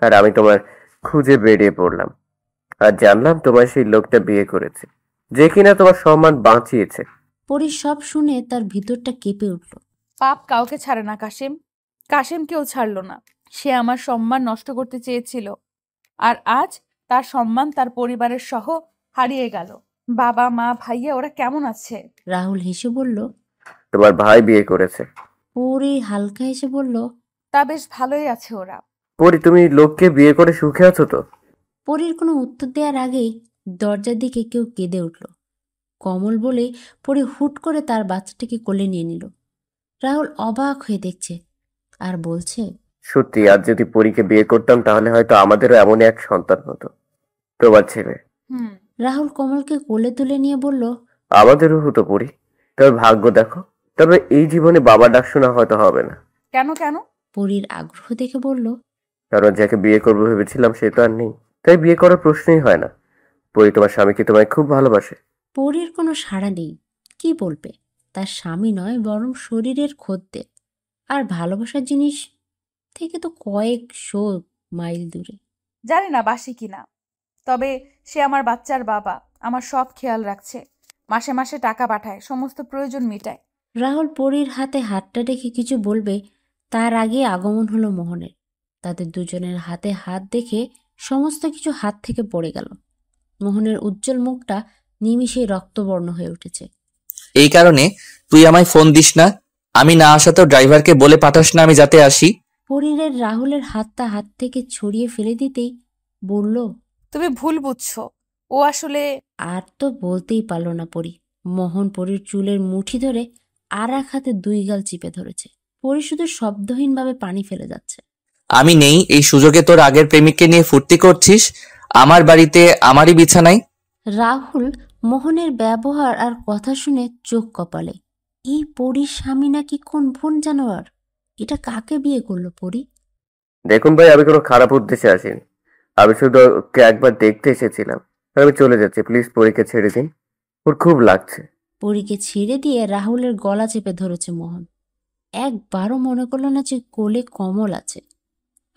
আর আমি তোমার খুঁজে বেরিয়ে পড়লাম। আর জানলাম তোমার সেই লোকটা বিয়ে করেছে, যে কিনা তোমার সম্মান বাঁচিয়েছে। পরী সব শুনে তার ভিতরটা কেঁপে উঠল। পাপ কাউকে ছাড়ে না কাশেম। কাশেম কেউ ছাড়লো না। সে আমার সম্মান নষ্ট করতে চেয়েছিল, আর আজ তার সম্মান তার পরিবারের সহ হারিয়ে গেল। বাবা মা ভাইয়া ওরা কেমন আছে? রাহুল হেসে বলল, তোমার ভাই বিয়ে করেছে। পরী হালকা হেসে বলল, তা বেশ ভালোই আছে ওরা। পরি, তুমি লোককে বিয়ে করে সুখে আছো তো? পরীর কোনো উত্তর দেওয়ার আগেই দরজার দিকে কেউ কেঁদে উঠল। কমল বলে পরী হুট করে তার বাচ্চাটাকে কোলে নিয়ে নিল। রাহুল অবাক হয়ে দেখছে আর বলছে, সত্যি, আজ যদি পরীকে বিয়ে করতাম তাহলে হয়তো আমাদেরও এমনই এক সন্তান হতো, তোমার ছেলে। রাহুল কমলকে কোলে তুলে নিয়ে বলল, আমাদেরও হতো পরী। তবে ভাগ্য দেখো, তবে এই জীবনে বাবা ডাক শোনা হয়তো হবে না। কেন কেন? পরীর আগ্রহ দেখে বলল, কারণ যাকে বিয়ে করবো ভেবেছিলাম সে তো আর নেই, তাই বিয়ে করার প্রশ্নই হয় না। পরী, তোমার স্বামী কি তোমায় খুব ভালোবাসে? পরীর কোনো সাড়া নেই। কি বলবে? তার স্বামী নয়, বরং শরীরের খদ্দের। আর ভালোবাসার জিনিস থেকে তো কয়েকশো মাইল দূরে। জানি না বাসি কিনা, তবে সে আমার বাচ্চার বাবা, আমার সব খেয়াল রাখছে, মাসে মাসে টাকা পাঠায়, সমস্ত প্রয়োজন মেটায়। রাহুল পরীর হাতে হাতটা রেখে কিছু বলবে তার আগে আগমন হলো মোহনের। তাদের দুজনের হাতে হাত দেখে সমস্ত কিছু হাত থেকে পড়ে গেল। মোহনের উজ্জ্বল মুখটা নিমিষেই রক্তবর্ণ হয়ে উঠেছে। এই কারণে তুই আমায় ফোন দিস না? আমি না আসাতেও ড্রাইভারকে বলে পাঠাস না আমি যাতে আসি। পরিরের রাহুলের হাতটা হাত থেকে ছড়িয়ে ফেলে দিতেই বলল, তুমি ভুল বুঝছো, ও আসলে। আর তো বলতেই পারল না পরি। মোহন পরির চুলের মুঠি ধরে আর এক হাতে 2 গাল চিপে ধরেছে। পরি শুধু শব্দহীনভাবে পানি ফেলে যাচ্ছে। আমি নেই এই সুযোগে তোর আগের প্রেমিককে নিয়ে ফুর্তি করছিস আমার বাড়িতে, আমারই বিছানায়। রাহুল মোহনের ব্যবহার আর কথা শুনে চোখ কপালে। এই পরির স্বামী নাকি কোন বন জানোয়ার? এটা কাকে বিয়ে করলো পরি? দেখুন ভাই, আমি কোনো খারাপ উদ্দেশ্যে আসিনি। আমি শুধু ওকে একবার দেখতে এসেছিলাম। আমি চলে যাচ্ছি, প্লিজ পরীকে ছেড়ে দিন, ওর খুব লাগছে। পরিকে ছেড়ে দিয়ে রাহুলের গলা চেপে ধরেছে মোহন। একবারও মনে করলো না যে কোলে কমল আছে।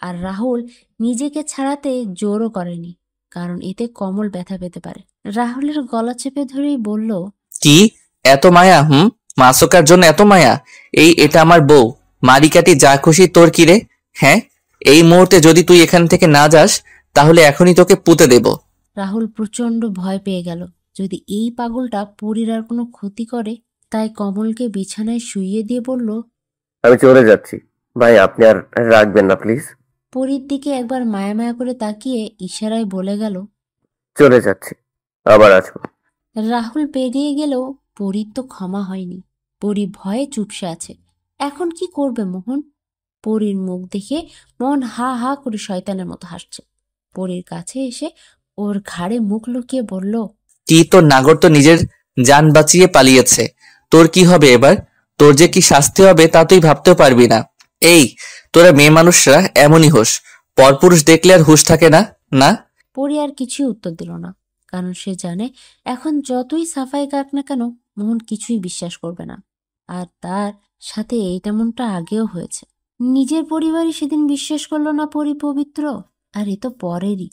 আর রাহুল নিজেকে ছাড়াতে জোরও করেনি, কারণ এতে কমল ব্যথা পেতে পারে। রাহুলের গলা চেপে ধরেই বলল, কি এত মায়া? মাসুকার জন্য এত মায়া? এটা আমার বউ, মারিকাটি যা খুশি তোর কি রে? হ্যাঁ, এই মুহূর্তে যদি তুই এখান থেকে না যাস তাহলে এখনই তোকে পুঁতে দেব। রাহুল প্রচন্ড ভয় পেয়ে গেল যদি এই পাগলটা পরির আর কোনো ক্ষতি করে। তাই কমলকে বিছানায় শুইয়ে দিয়ে বলল, আমি চলে যাচ্ছি ভাই, আপনি আর রাখবেন না প্লিজ। পরির দিকে একবার মায়া মায়া করে তাকিয়ে ইশারায় বলে গেল, চলে যাচ্ছি, আবার আসবো। রাহুল পেরিয়ে গেলেও পরির তো ক্ষমা হয়নি। পরি ভয়ে চুপসে আছে। এখন কি করবে মোহন? পরির মুখ দেখে মোহন হা হা করে শয়তানের মতো হাসছে। পরির কাছে এসে ওর ঘাড়ে মুখ লুকিয়ে বলল, কি তোর নাগর তো নিজের জান বাঁচিয়ে পালিয়েছে, তোর কি হবে এবার? তোর যে কি শাস্তি হবে তা তুই ভাবতেও পারবি না। তোরা মেয়ে মানুষরা এমনই হোস, পরপুরুষ দেখলে আর হুঁশ থাকে না। না, পরি আর কিছুই উত্তর দিল না, কারণ সে জানে এখন যতই সাফাই গাক না কেন মোহন কিছুই বিশ্বাস করবে না। আর তার সাথে এই তেমনটা আগেও হয়েছে। নিজের পরিবারই সেদিন বিশ্বাস করলো না পরি পবিত্র, আর এ তো পরেরই।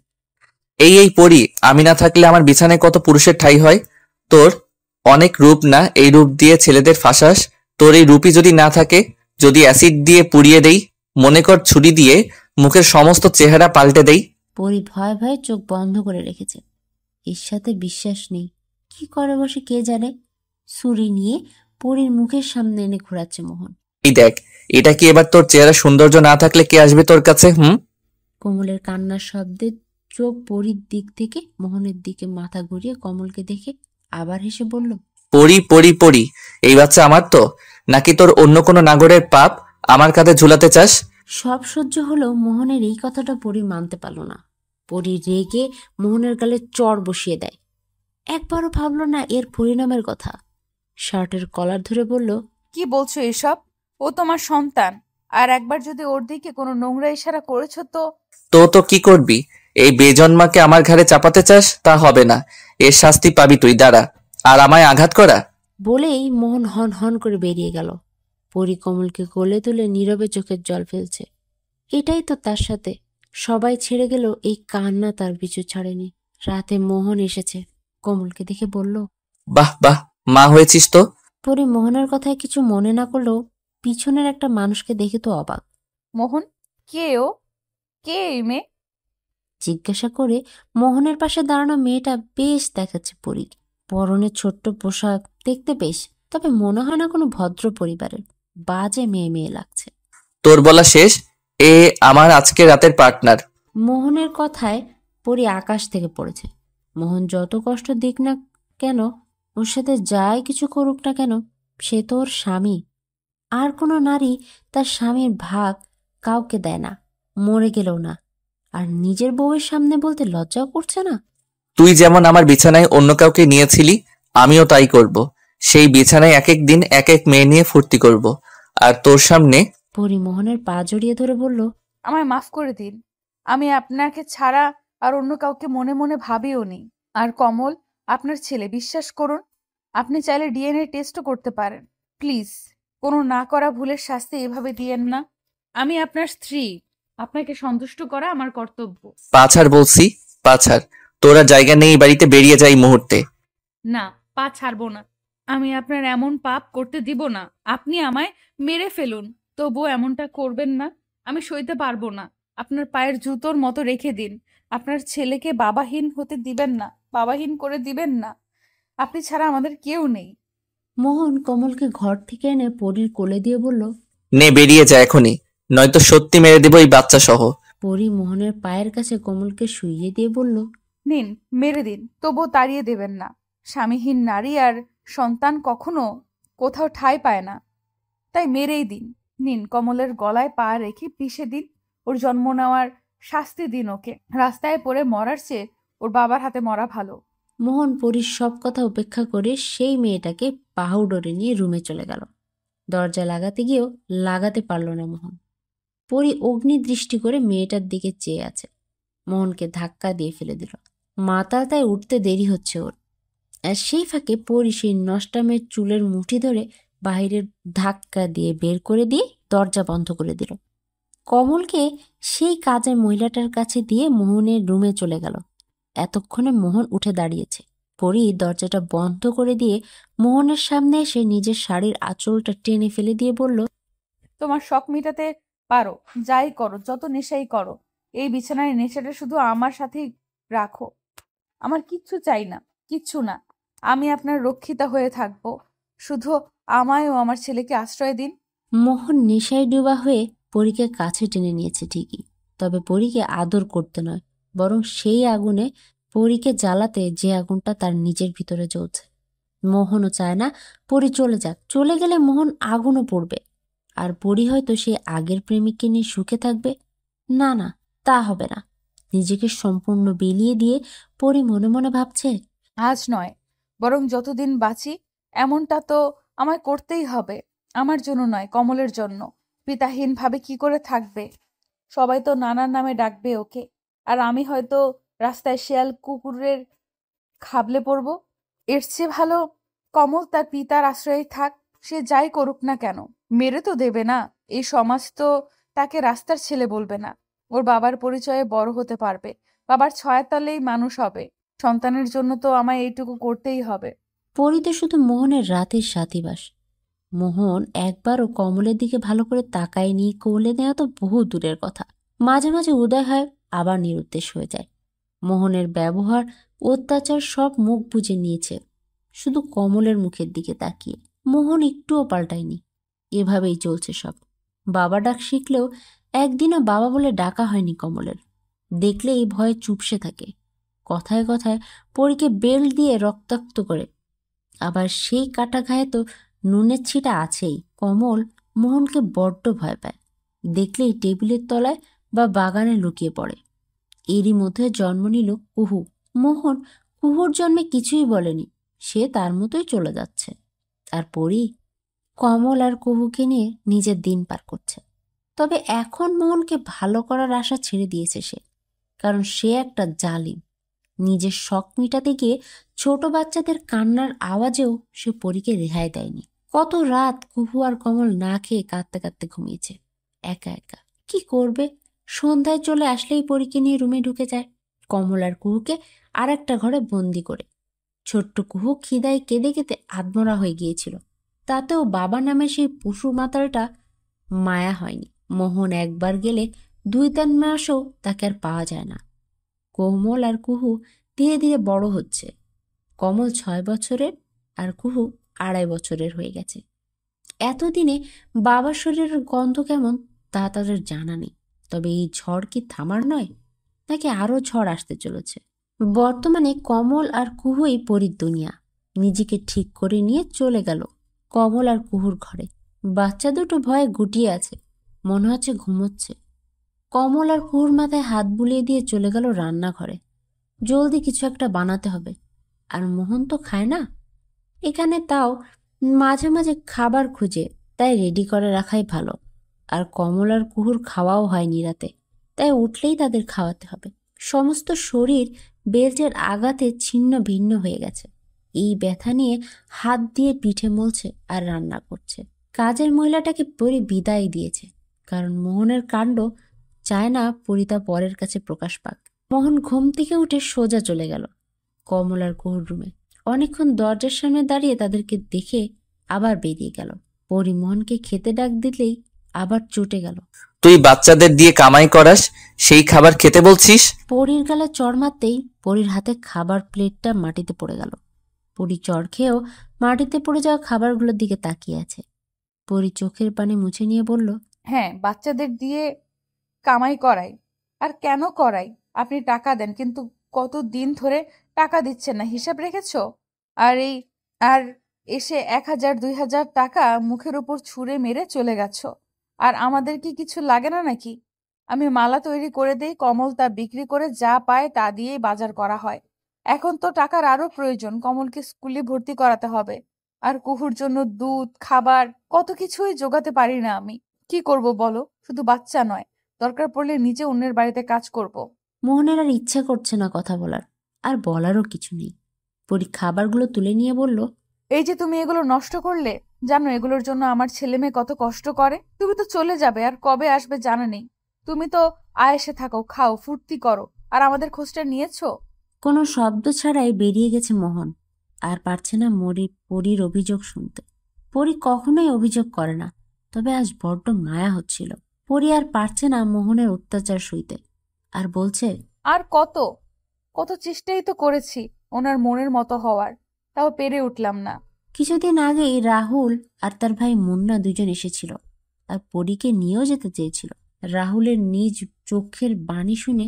এই পরি, আমি না থাকলে আমার বিছানায় কত পুরুষের ঠাঁই হয়। তোর অনেক রূপ না, এই রূপ দিয়ে ছেলেদের ফাঁসাস। তোর এই রূপই যদি না থাকে, যদি অ্যাসিড দিয়ে পুড়িয়ে দেই, মনে কর ছুরি দিয়ে মুখের সমস্ত চেহারা পাল্টে দেই। পরি ভয়ে ভয়ে চোখ বন্ধ করে রেখেছে। এর সাথে বিশ্বাস নেই, কি করে বসে কে জানে। ছুরি নিয়ে পরির মুখের সামনে এনে ঘোরাচ্ছে মোহন। এই দেখ, এটা কি এবার তোর চেহারা সৌন্দর্য না থাকলে কে আসবে তোর কাছে? কমলের কান্নার শব্দে চোখ পরির দিক থেকে মোহনের দিকে মাথা ঘুরিয়ে কমলকে দেখে আবার হেসে বলল, পরি পরি পরি, এই বাচ্চা আমার তো, নাকি তোর অন্য কোনো নাগরের পাপ আমার কাঁধে ঝুলাতে চাস? সব সহ্য হলেও মোহনের এই কথাটা পরি মানতে পারল না। পরি রেগে মোহনের গালে চড় বসিয়ে দেয়। একবারও ভাবল না এর পরিণামের কথা। শার্টের কলার ধরে বলল, কি বলছো এসব? ও তোমার সন্তান, আর একবার যদি ওর দিকে কোনো নোংরা ইশারা করেছো তো কি করবি? এই বেজন্মাকে আমার ঘাড়ে চাপাতে চাস? তা হবে না, এর শাস্তি পাবি তুই, দাঁড়া। আর আমায় আঘাত করা? বলেই মোহন হন হন করে বেরিয়ে গেল। পরি কমলকে কোলে তুলে নীরবে চোখের জল ফেলছে। এটাই তো তার সাথে। সবাই ছেড়ে গেল, এই কান্না তার পিছু ছাড়েনি। রাতে মোহন এসেছে, কমলকে দেখে বলল, বাহ বাহ, মা হয়েছিস তো। পরি মোহনের কথায় কিছু মনে না করলেও পিছনের একটা মানুষকে দেখে তো অবাক। মোহন কে? ও কে এই মেয়ে? জিজ্ঞাসা করে মোহনের পাশে দাঁড়ানো মেয়েটা বেশ দেখাচ্ছে পরি। পরনে ছোট্ট পোশাক, দেখতে বেশ, তবে মনে হয় না কোনো ভদ্র পরিবারের। বাজে মেয়ে মেয়ে লাগছে। তোর বলা শেষ, এ আমার আজকে রাতের পার্টনার। মোহনের কথায় পরি আকাশ থেকে পড়েছে। মোহন যত কষ্ট দিক না কেন, ওর সাথে যাই কিছু করুক না কেন, সে তো ওর স্বামী। আর কোনো নারী তার স্বামীর ভাগ কাউকে দেয় না, মরে গেলেও না। আর নিজের বউয়ের সামনে বলতে লজ্জাও করছে না। তুই যেমন আমার বিছানায় অন্য কাউকে নিয়েছিলি, আমিও তাই করব। সেই বিছানায় এক এক দিন এক এক মেয়ে নিয়ে ফুর্তি করব। আর তোর সামনে। পরি মোহনের পা জড়িয়ে ধরে বলল, আমায় মাফ করে দিন। আমি আপনাকে ছাড়া আর অন্য কাউকে মনে মনে ভাবিও নি। আর কমল আপনার ছেলে, বিশ্বাস করুন। আপনি চাইলে ডিএনএ টেস্টও করতে পারেন। প্লিজ কোনো না করা ভুলের শাস্তি এভাবে দিয়েন না। আমি আপনার স্ত্রী, আপনাকে সন্তুষ্ট করা আমার কর্তব্য। পাছাড় বলছি, পাছাড়। তোরা জায়গা নেই বাড়িতে, বেরিয়ে যাই মুহূর্তে। না, পা ছাড়বো না। আমি আপনার এমন পাপ করতে দিব না। আপনি আমায় মেরে ফেলুন, তবুও এমনটা করবেন না। আমি সইতে পারবো না। আপনার পায়ের জুতোর মতো রেখে দিন। আপনার ছেলেকে বাবাহীন হতে দিবেন না, বাবাহীন করে দিবেন না। আপনি ছাড়া আমাদের কেউ নেই। মোহন কমলকে ঘর থেকে এনে পরীর কোলে দিয়ে বলল, নে বেরিয়ে যা এখনই, নয়তো সত্যি মেরে দেবো এই বাচ্চা সহ। পরী মোহনের পায়ের কাছে কমলকে শুইয়ে দিয়ে বলল, নিন, মেরে দিন, তবুও তাড়িয়ে দেবেন না। স্বামীহীন নারী আর সন্তান কখনো কোথাও ঠাঁই পায় না, তাই মেরেই দিন। নিন, কমলের গলায় পা রেখে পিষে দিন, ওর জন্ম নেওয়ার শাস্তি দিন ওকে। রাস্তায় পড়ে মরার চেয়ে ওর বাবার হাতে মরা ভালো। মোহন পরীর সব কথা উপেক্ষা করে সেই মেয়েটাকে পাহুডরে নিয়ে রুমে চলে গেল। দরজা লাগাতে গিয়েও লাগাতে পারল না মোহন। পরী অগ্নিদৃষ্টি করে মেয়েটার দিকে চেয়ে আছে। মোহনকে ধাক্কা দিয়ে ফেলে দিল। মাতাল, তাই উঠতে দেরি হচ্ছে ওর। আর সেই ফাঁকে পরী সেই নষ্টামের চুলের মুঠি ধরে বাহিরের ধাক্কা দিয়ে বের করে দিয়ে দরজা বন্ধ করে দিল। কমলকে সেই কাজের মহিলাটার কাছে দিয়ে মোহনের রুমে চলে গেল। এতক্ষণে মোহন উঠে দাঁড়িয়েছে। পরী দরজাটা বন্ধ করে দিয়ে মোহনের সামনে এসে নিজের শাড়ির আঁচলটা টেনে ফেলে দিয়ে বলল, তোমার শখ মেটাতে পারো, যাই করো, যত নেশাই করো, এই বিছানায় নেশাটা শুধু আমার সাথেই রাখো। আমার কিচ্ছু চাই না, কিচ্ছু না। আমি আপনার রক্ষিতা হয়ে থাকবো, শুধু আমায় ও আমার ছেলেকে আশ্রয় দিন। মোহন নেশায় ডুবা হয়ে পরীকে কাছে টেনে নিয়েছে ঠিকই, তবে পরীকে আদর করতে নয়, বরং সেই আগুনে পরীকে জ্বালাতে যে আগুনটা তার নিজের ভিতরে জ্বলছে। মোহনও চায় না পরী চলে যাক। চলে গেলে মোহন আগুনও পড়বে, আর পরী হয়তো সে আগের প্রেমিককে নিয়ে সুখে থাকবে। না না, তা হবে না। নিজেকে সম্পূর্ণ বিলিয়ে দিয়ে পরী মনে মনে ভাবছে, আজ নয়, বরং যতদিন বাঁচি এমনটা তো আমায় করতেই হবে। আমার জন্য নয়, কমলের জন্য। পিতাহীন ভাবে কি করে থাকবে? সবাই তো নানার নামে ডাকবে ওকে, আর আমি হয়তো রাস্তায় শেয়াল কুকুরের খাবলে পড়ব। এর চেয়ে ভালো কমল তার পিতার আশ্রয়ে থাক। সে যাই করুক না কেন, মেরে তো দেবে না। এই সমাজ তো তাকে রাস্তার ছেলে বলবে না। ওর বাবার পরিচয়ে বড় হতে পারবে, বাবার ছয়াতলেই মানুষ হবে। সন্তানের জন্য তো আমায় এইটুকু করতেই হবে। পরীতে শুধু মোহনের রাতের সাথীবাস। মোহন একবারও কমলের দিকে ভালো করে তাকায়নি, কোলে নেওয়া তো বহু দূরের কথা। মাঝে মাঝে উদয় হয়, আবার নিরুদ্দেশ হয়ে যায়। মোহনের ব্যবহার, অত্যাচার সব মুখ বুজে নিয়েছে শুধু কমলের মুখের দিকে তাকিয়ে। মোহন একটুও পাল্টায়নি, এভাবেই চলছে সব। বাবা ডাক শিখলেও একদিনও বাবা বলে ডাকা হয়নি কমলের। দেখলে এই ভয়ে চুপসে থাকে। কথায় কথায় পরীকে বেল্ট দিয়ে রক্তাক্ত করে। আবার সেই কাটা ঘায়ে তো নুনের ছিটা আছেই। কমল মোহনকে বড্ড ভয় পায়। দেখলেই টেবিলের তলায় বা বাগানে লুকিয়ে পড়ে। এরই মধ্যে জন্ম নিল কুহু। মোহন কুহুর জন্মে কিছুই বলেনি, সে তার মতোই চলে যাচ্ছে। আর পরী কমল আর কুহুকে নিয়ে নিজের দিন পার করছে। তবে এখন মোহনকে ভালো করার আশা ছেড়ে দিয়েছে সে, কারণ সে একটা জালিম। নিজের শখ মিটাতে গিয়ে ছোট বাচ্চাদের কান্নার আওয়াজেও সে পরীকে রেহাই দেয়নি। কত রাত কুহু আর কমল না খেয়ে কাঁদতে কাঁদতে ঘুমিয়েছে একা একা। কি করবে? সন্ধ্যায় চলে আসলেই পরীকে নিয়ে রুমে ঢুকে যায়, কমল আর কুহুকে আর একটা ঘরে বন্দি করে। ছোট্ট কুহু খিদায় কেঁদে কেঁদে আধমরা হয়ে গিয়েছিল। তাতেও বাবা নামে সেই পশু মাতালটা মায়া হয়নি। মোহন একবার গেলে 2-3 মাসও তাকে আর পাওয়া যায় না। কোমল আর কুহু ধীরে ধীরে বড় হচ্ছে। কমল 6 বছরের আর কুহু 2.5 বছরের হয়ে গেছে। এতদিনে বাবার শরীরের গন্ধ কেমন তা তাদের জানা নেই। তবে এই ঝড় কি থামার নয়, নাকি আরো ঝড় আসতে চলেছে? বর্তমানে কমল আর কুহুই পরীর দুনিয়া। নিজেকে ঠিক করে নিয়ে চলে গেল কমল আর কুহুর ঘরে। বাচ্চা দুটো ভয়ে গুটিয়ে আছে, মনে হচ্ছে ঘুমোচ্ছে। কমল আর কুহুর মাথায় হাত বুলিয়ে দিয়ে চলে গেল রান্নাঘরে। জলদি কিছু একটা বানাতে হবে। আর মোহন তো খায় না এখানে, তাও মাঝে মাঝে খাবার খুঁজে, তাই রেডি করে রাখাই ভালো। আর কমল আর কুহুর খাওয়াও হয়নি রাতে, তাই উঠলেই তাদের খাওয়াতে হবে। সমস্ত শরীর বেল্টের আঘাতে ছিন্ন ভিন্ন হয়ে গেছে। এই ব্যথা নিয়ে হাত দিয়ে পিঠে মলছে আর রান্না করছে। কাজের মহিলাটাকে পরী বিদায় দিয়েছে, কারণ মোহনের কাণ্ড চায় না পরিতা পরের কাছে প্রকাশ পাক। মোহন ঘুম থেকে উঠে সোজা চলে গেল কমল আর কুহুর রুমে। অনেকক্ষণ দরজার সামনে দাঁড়িয়ে তাদেরকে দেখে আবার বেরিয়ে গেল। পরী মোহনকে খেতে ডাক দিলেই আবার চটে গেল। তুই বাচ্চাদের দিয়ে কামাই করাস, সেই খাবার খেতে বলছিস? পরীর গালে চড় মারতেই পরীর হাতে খাবার প্লেটটা মাটিতে পড়ে গেল। পরি চড় খেয়েও মাটিতে পড়ে যাওয়া খাবারগুলোর দিকে তাকিয়ে আছে। পরি চোখের পানি মুছে নিয়ে বলল, হ্যাঁ, বাচ্চাদের দিয়ে কামাই করাই। আর কেন করাই? আপনি টাকা দেন, কিন্তু কতদিন ধরে টাকা দিচ্ছেন না, হিসাব রেখেছো? আর এসে 1000-2000 টাকা মুখের উপর ছুঁড়ে মেরে চলে গেছো। আর আমাদের কি কিছু লাগে না নাকি? আমি মালা তৈরি করে দেই, কমল তা বিক্রি করে যা পায় তা দিয়েই বাজার করা হয়। এখন তো টাকার আরো প্রয়োজন, কমলকে স্কুলে ভর্তি করাতে হবে। আর কুহুর জন্য দুধ, খাবার, কত কিছুই জোগাতে পারি না আমি। কি করব বলো? শুধু বাচ্চা নয়, দরকার পড়লে নিজে অন্যের বাড়িতে কাজ করব। মোহনের আর ইচ্ছা করছে না কথা বলার, আর বলারও কিছু নেই। পরি খাবারগুলো তুলে নিয়ে বলল, এই যে তুমি এগুলো নষ্ট করলে, জানো এগুলোর জন্য আমার ছেলে মেয়ে কত কষ্ট করে? তুমি তো চলে যাবে, আর কবে আসবে জানা নেই। তুমি তো আয়েসে থাকো, খাও, ফুর্তি করো, আর আমাদের খোঁজটা নিয়েছো? কোনো শব্দ ছাড়াই বেরিয়ে গেছে মোহন। আর পারছে না পরির অভিযোগ শুনতে। পরি কখনোই অভিযোগ করে না, তবে আজ বড্ড মায়া হচ্ছিল। পরি আর পারছে না মোহনের অত্যাচার সইতে, আর বলছে, আর কত কত চেষ্টাই তো করেছি ওনার মনের মতো হওয়ার, তাও পেরে উঠলাম না। কিছুদিন আগেই রাহুল আর তার ভাই মুন্না দুজন এসেছিল, আর পরীকে নিয়েও যেতে চেয়েছিল। রাহুলের নিজ চোখের বাণী শুনে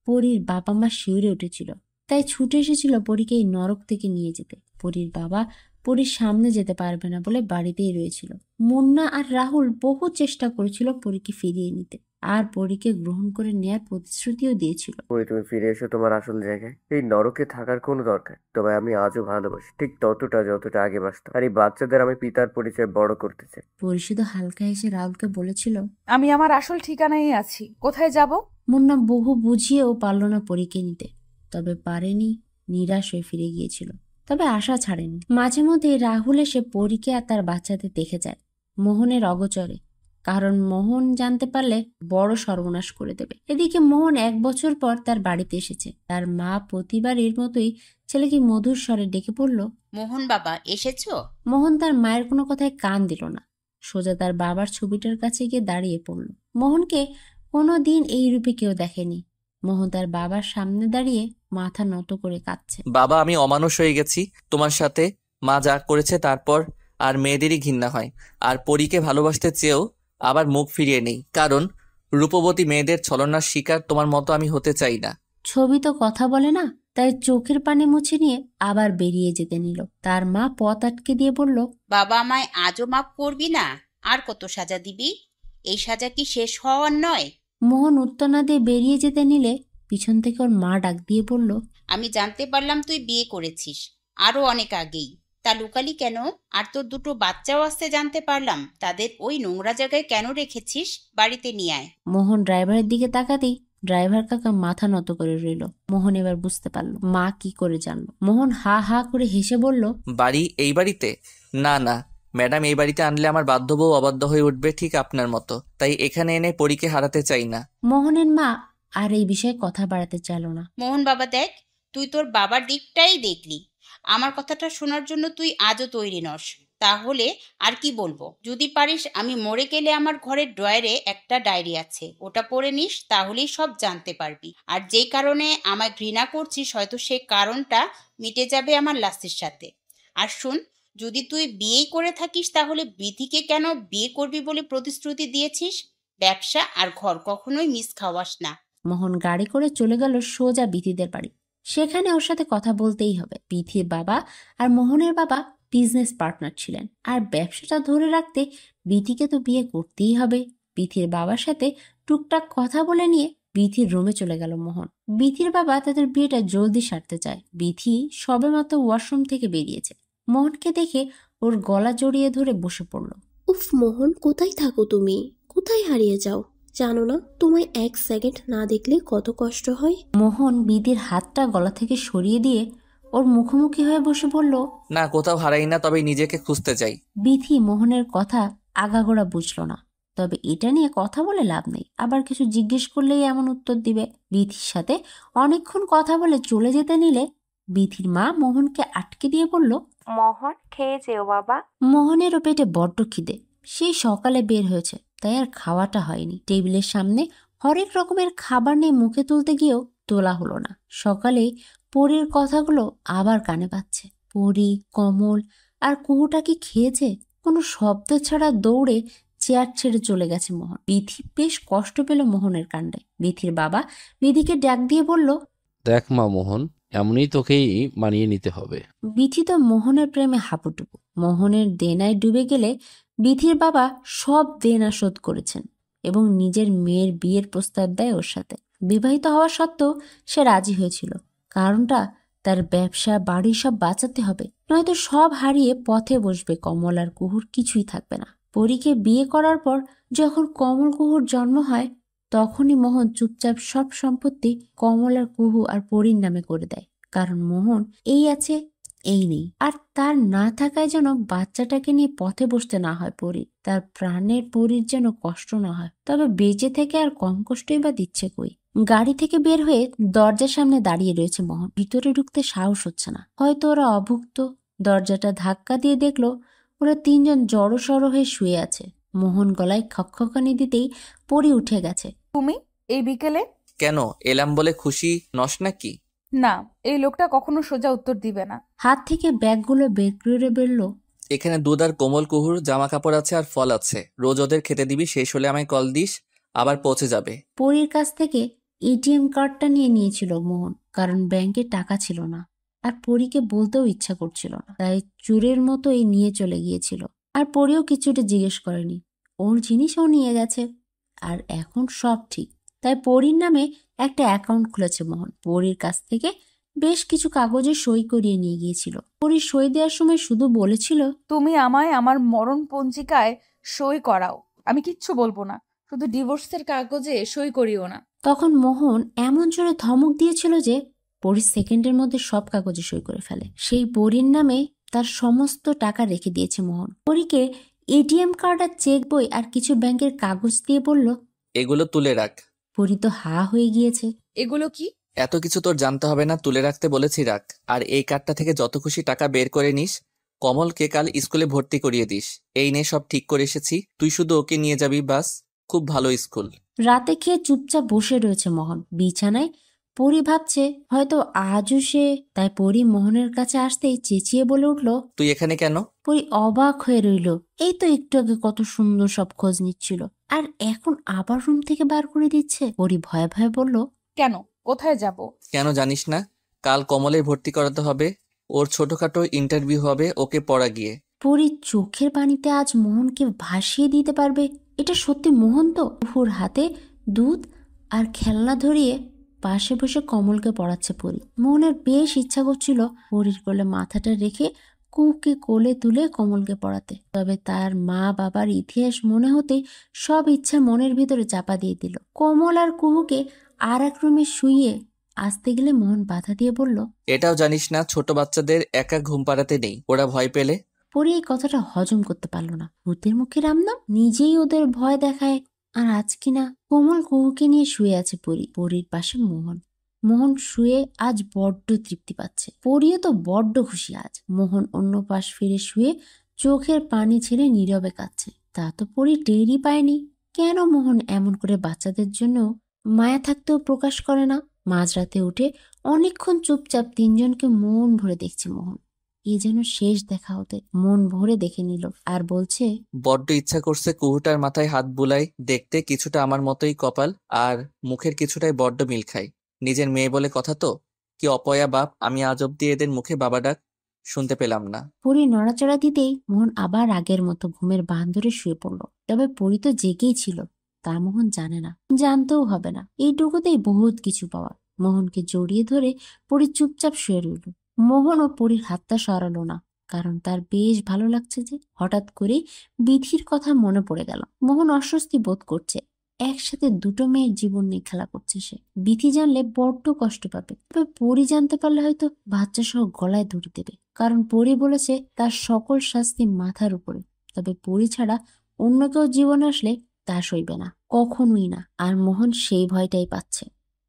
পরীর বাবা মা শিউরে উঠেছিল, তাই ছুটে এসেছিল পরীকে এই নরক থেকে নিয়ে যেতে। পরীর বাবা পরীর সামনে যেতে পারবে না বলে বাড়িতেই রয়েছিল। মুন্না আর রাহুল বহু চেষ্টা করেছিল পরীকে ফিরিয়ে নিতে, আর পরীকে গ্রহণ করে নেয়ার প্রতিশ্রুতিও দিয়েছিল। ওই তুমি ফিরে এসো তোমার আসল জায়গায়। এই নরকে থাকার কোনো দরকার, তবে আমি আজও ভালোবাসি, ঠিক ততটা যতটা আগে বাসতাম। আর এই বাচ্চাদের আমি পিতার পরিচয় বড় করতে চাই। পরী শুধু হালকা হেসে রাহুলকে বলেছিল, আমি আমার আসল ঠিকানায় আছি, কোথায় যাব? মুন্না বহু বুঝিয়েও পারল না পরীকে নিতে, তবে পারেনি, নিরাশ হয়ে ফিরে গিয়েছিল। তবে আশা ছাড়েনি। মাঝে মধ্যে রাহুল এসে পরীকে আর তার বাচ্চাদের দেখে যায়, মোহনের অগোচরে, কারণ মোহন জানতে পারলে বড় সর্বনাশ করে দেবে। এদিকে মোহন 1 বছর পর তার বাড়িতে এসেছে। তার মা প্রতিবারের মতোই ছেলেকে মধুর স্বরে ডেকে পড়ল, মোহন বাবা, এসেছো? মোহন তার মায়ের কোনো কথায় কান দিল না, সোজা তার বাবার ছবিটার কাছে গিয়ে দাঁড়িয়ে পড়ল। মোহনকে কোনোদিন এই রূপে কেউ দেখেনি। মোহন তার বাবার সামনে দাঁড়িয়ে মাথা নত করে কাঁদছে। বাবা, আমি অমানুষ হয়ে গেছি তোমার সাথে। মা যা করেছে তারপর আর মেয়েদেরই ঘৃণা হয়। আর পরীকে ভালোবাসতে চেয়েও আবার মুখ ফিরিয়ে নেই, কারণ রূপবতী মেয়েদের ছলনার শিকার তোমার মতো আমি হতে চাই না। ছবি তো কথা বলে না, তাই চোখের পানি মুছে নিয়ে আবার বেরিয়ে যেতে নিল। তার মা পথ আটকে দিয়ে বলল, বাবা, আমায় আজও মাফ করবি না? আর কত সাজা দিবি? এই সাজা কি শেষ হওয়ার নয়? মোহন উত্তর না দিয়ে বেরিয়ে যেতে নিলে পিছন থেকে ওর মা ডাক দিয়ে বলল, আমি জানতে পারলাম তুই বিয়ে করেছিস, আরো অনেক আগেই। তা লুকালি কেন? আর তোর 2 বাচ্চাও আসতে জানতে পারলাম। তাদের ওই নোংরা জায়গায় কেন রেখেছিস? বাড়িতে নিয়ে আয়। মোহন ড্রাইভারের দিকে তাকাতেই ড্রাইভার কাকা মাথা নত করে রইল। মোহন এবার বুঝতে পারল মা কি করে জানলো। মোহন হা হা করে হেসে বলল, বাড়ি এই বাড়িতে? না না ম্যাডাম, এই বাড়িতে আনলে আমার বাধ্য বউ অবাধ্য হয়ে উঠবে, ঠিক আপনার মতো। তাই এখানে এনে পরীকে হারাতে চাই না। মোহনের মা আর এই বিষয়ে কথা বাড়াতে চাইল না। মোহন বাবা, দেখ, তুই তোর বাবার দিকটাই দেখলি। আমার কথাটা শোনার জন্য তুই আজও তৈরি নস। তাহলে আর কি বলবো? যদি পারিস, আমি মরে গেলে আমার ঘরের ড্রয়ারে একটা ডায়েরি আছে, ওটা পড়ে নিস, তাহলেই সব জানতে পারবি। আর যেই কারণে আমায় ঘৃণা করছিস, হয়তো সেই কারণটা মিটে যাবে আমার লাশের সাথে। আর শোন, যদি তুই বিয়েই করে থাকিস, তাহলে বিধিকে কেন বিয়ে করবি বলে প্রতিশ্রুতি দিয়েছিস? ব্যবসা আর ঘর কখনোই মিস খাওয়াস না। মোহন গাড়ি করে চলে গেল সোজা বিথিদের বাড়ি। সেখানে ওর সাথে কথা বলতেই হবে। বিথির বাবা আর মোহনের বাবা বিজনেস পার্টনার ছিলেন, আর ব্যবসাটা ধরে রাখতে বিথিকে তো বিয়ে করতেই হবে। বিথির বাবার সাথে টুকটাক কথা বলে নিয়ে বিথির রুমে চলে গেল মোহন। বিথির বাবা তাদের বিয়েটা জলদি সারতে চায়। বিথি সবেমাত্র ওয়াশরুম থেকে বেরিয়েছে। মোহনকে দেখে ওর গলা জড়িয়ে ধরে বসে পড়ল। উফ মোহন, কোথায় থাকো তুমি? কোথায় হারিয়ে যাও? জানো না তোমায় 1 সেকেন্ড না দেখলে কত কষ্ট হয়? মোহন বিধির হাতটা গলা থেকে সরিয়ে দিয়ে ওর মুখোমুখি হয়ে বসে বলল, না, কোথাও হারাই না, তবে নিজেকে খুঁজতে চাই। বিথি মোহনের কথা আগাগোড়া বুঝলো না, তবে এটা নিয়ে কথা বলে লাভ নেই। আবার কিছু জিজ্ঞেস করলেই এমন উত্তর দিবে। বিথির সাথে অনেকক্ষণ কথা বলে চলে যেতে নিলে বিথির মা মোহনকে আটকে দিয়ে বলল, মোহন, খেয়ে যেও বাবা। মোহনেরও পেটে বড্ড খিদে। সেই সকালে বের হয়েছে, তাই আর খাওয়াটা হয়নি। টেবিলের সামনে হরেক রকমের খাবার নিয়ে মুখে তুলতে গিয়েও তোলা হলো না। সকালে পরীর কথাগুলো আবার কানে পাচ্ছে। পরি, কমল আর কুহুটা কি খেয়েছে? কোনো শব্দ ছাড়া দৌড়ে চেয়ার ছেড়ে চলে গেছে মোহন। বিথি বেশ কষ্ট পেল মোহনের কাণ্ডে। বিথির বাবা বিধিকে ডাক দিয়ে বলল, দেখ মা মোহন, এমনই তোকেই মানিয়ে নিতে হবে। বিথি তো মোহনের প্রেমে হাবুডুবু। মোহনের দেনায় ডুবে গেলে বিথির বাবা সব দেনা শোধ করেছেন এবং নিজের মেয়ের বিয়ের প্রস্তাব দেয় ওর সাথে। বিবাহিত হওয়া সত্ত্বেও সে রাজি হয়েছিল। কারণটা তার ব্যবসা, বাড়ি সব বাঁচাতে হবে, নয়তো সব হারিয়ে পথে বসবে কমল আর কুহুর কিছুই থাকবে না। পরীকে বিয়ে করার পর যখন কমল কুহুর জন্ম হয় তখনই মোহন চুপচাপ সব সম্পত্তি কমল আর কুহু আর পরীর নামে করে দেয়। কারণ মোহন এই আছে এই নেই, আর তার না থাকায় যেন বাচ্চাটাকে নিয়ে পথে বসতে না হয় পরী, তার প্রাণের পরীর যেন কষ্ট না হয়। তবে বেঁচে থেকে আর কম কষ্টই বা দিচ্ছে কই। গাড়ি থেকে বের হয়ে দরজার সামনে দাঁড়িয়ে রয়েছে মোহন। ভিতরে ঢুকতে সাহস হচ্ছে না, হয়তো ওরা অভুক্ত। দরজাটা ধাক্কা দিয়ে দেখলো ওরা তিনজন জড়সড় হয়ে শুয়ে আছে। মোহন গলায় খকখকানি দিতেই পরী উঠে গেছে। তুমি এই বিকেলে? কেন, এলাম বলে খুশি নস নাকি? না, এই লোকটা কখনো সোজা উত্তর দিবে না। হাত থেকে ব্যাগগুলো বের করে বেরলো। এখানে দুধ আর কোমল কুহুর জামা কাপড় আছে আর ফল আছে, রোজ ওদের খেতে দিবি, শেষ হলে আমায় কল দিস, আবার পৌঁছে যাবে। পরীর কাছ থেকে এটিএম কার্ডটা নিয়ে নিয়েছিল মোহন, কারণ ব্যাংকে টাকা ছিল না আর পরীকে বলতেও ইচ্ছা করছিল না, তাই চোরের মতোই নিয়ে চলে গিয়েছিল। আর পরীও কিছুটা জিজ্ঞেস করেনি, ওর জিনিস ও নিয়ে গেছে আর এখন সব ঠিক। তাই পরীর নামে একটা অ্যাকাউন্ট খুলেছে মোহন। পরীর কাছ থেকে বেশ কিছু কাগজে সই করিয়ে নিয়ে গিয়েছিল। পরী সই দেওয়ার সময় শুধু বলেছিল, তুমি আমায় আমার মরণ পঞ্জিকায় সই করাও, আমি কিচ্ছু বলবো না, শুধু ডিভোর্সের কাগজে সই করিও না। তখন মোহন এমন জোরে ধমক দিয়েছিল যে পরী সেকেন্ডের মধ্যে সব কাগজে সই করে ফেলে। সেই পরীর নামে তার সমস্ত টাকা রেখে দিয়েছে মোহন। পরীকে এটিএম কার্ড আর চেক বই আর কিছু ব্যাংকের কাগজ দিয়ে বলল, এগুলো তুলে রাখ। পরী তো হা হয়ে গিয়েছে। এগুলো কি? এত কিছু তোর জানতে হবে না, তুলে রাখতে বলেছি রাখ। আর এই কার্ডটা থেকে যত খুশি টাকা বের করে নিস, কমলকে কাল স্কুলে ভর্তি করিয়ে দিস। এই নে সব ঠিক করে এসেছি, তুই শুধু ওকে নিয়ে যাবি, বাস। খুব ভালো স্কুল। রাতে খেয়ে চুপচাপ বসে রয়েছে মোহন বিছানায়। পরী ভাবছে হয়তো আজও সে, তাই পরী মোহনের কাছে আসতেই চেঁচিয়ে বলে উঠল, তুই এখানে কেন? পরী অবাক হয়ে রইল। এই তো একটু আগে কত সুন্দর সব খোঁজ নিচ্ছিল, আর এখন আবার রুম থেকে বার করে দিচ্ছে। পরী ভয়ে ভয়ে বলল, কেন, কোথায় যাব? কেন জানিস না? কাল কমলের ভর্তি করাতে হবে, ওর ছোটখাটো ইন্টারভিউ হবে, ওকে পড়া গিয়ে। পরী চোখের পানিতে আজ মোহনকে ভাসিয়ে দিতে পারবে। এটা সত্যি মোহন তো? কুহুর হাতে দুধ আর খেলনা ধরিয়ে পাশে বসে কমলকে পড়াচ্ছে পরী। মোহনের বেশ ইচ্ছা করছিল পরীর কোলে মাথাটা রেখে কুহুকে কোলে তুলে কমলকে পড়াতে, তবে তার মা বাবার ইতিহাস মনে হতে সব ইচ্ছা মনের ভিতরে চাপা দিয়ে দিল। কমল আর কুহুকে আর এক রুমে শুইয়ে আসতে গেলে মোহন বাধা দিয়ে বলল, এটাও জানিস না ছোট বাচ্চাদের একা ঘুম পাড়াতে নেই, ওরা ভয় পেলে। পরী এই কথাটা হজম করতে পারল না। ভূতের মুখে রাম নাম, নিজেই ওদের ভয় দেখায়, আর আজ কিনা কোমল কুহুকে নিয়ে শুয়ে আছে পরী। পরীর পাশে মোহন। মোহন শুয়ে আজ বড্ড তৃপ্তি পাচ্ছে। পরীও তো বড্ড খুশি আজ। মোহন অন্য পাশ ফিরে শুয়ে চোখের পানি ছেড়ে নীরবে কাঁদছে। তা তো পরী টেরই পায়নি। কেন মোহন এমন করে বাচ্চাদের জন্য মায়া থাকতেও প্রকাশ করে না? মাঝরাতে উঠে অনেকক্ষণ চুপচাপ তিনজনকে মন ভরে দেখছে মোহন। এ যেন শেষ দেখা হতে মন ভরে দেখে নিল আর বলছে, বড্ড ইচ্ছা করছে কুহুটার মাথায় হাত বুলাই, দেখতে কিছুটা আমার মতোই কপাল, আর মুখের কিছুটাই বড্ড মিল খায়। নিজের মেয়ে বলে কথা তো। কি অপয়া বাপ, আমি আজ অব্দি এদের মুখে বাবা ডাক শুনতে পেলাম না। পরী নড়াচড়া দিতেই মোহন আবার আগের মতো ঘুমের বাঁধ ধরে শুয়ে পড়ল। তবে পরী তো জেগেই ছিল, তা মোহন জানে না, জানতেও হবে না। এইটুকুতেই বহুত কিছু পাওয়া। মোহনকে জড়িয়ে ধরে পরী চুপচাপ শুয়ে রইল। মোহন ও পরীর হাতটা সরালো না, কারণ তার বেশ ভালো লাগছে যে। হঠাৎ করে বিধির কথা মনে পড়ে গেল। মোহন অস্বস্তি বোধ করছে। একসাথে দুটো মেয়ের জীবন নিয়ে খেলা করছে সে। বিধি জানলে বড্ড কষ্ট পাবে, তবে পরী জানতে পারলে হয়তো বাচ্চা সহ গলায় ধরে দেবে, কারণ পরী বলেছে তার সকল শাস্তি মাথার উপরে। তবে পরী ছাড়া অন্য কেউ জীবন আসলে তা সইবে না, কখনোই না। আর মোহন সেই ভয়টাই পাচ্ছে,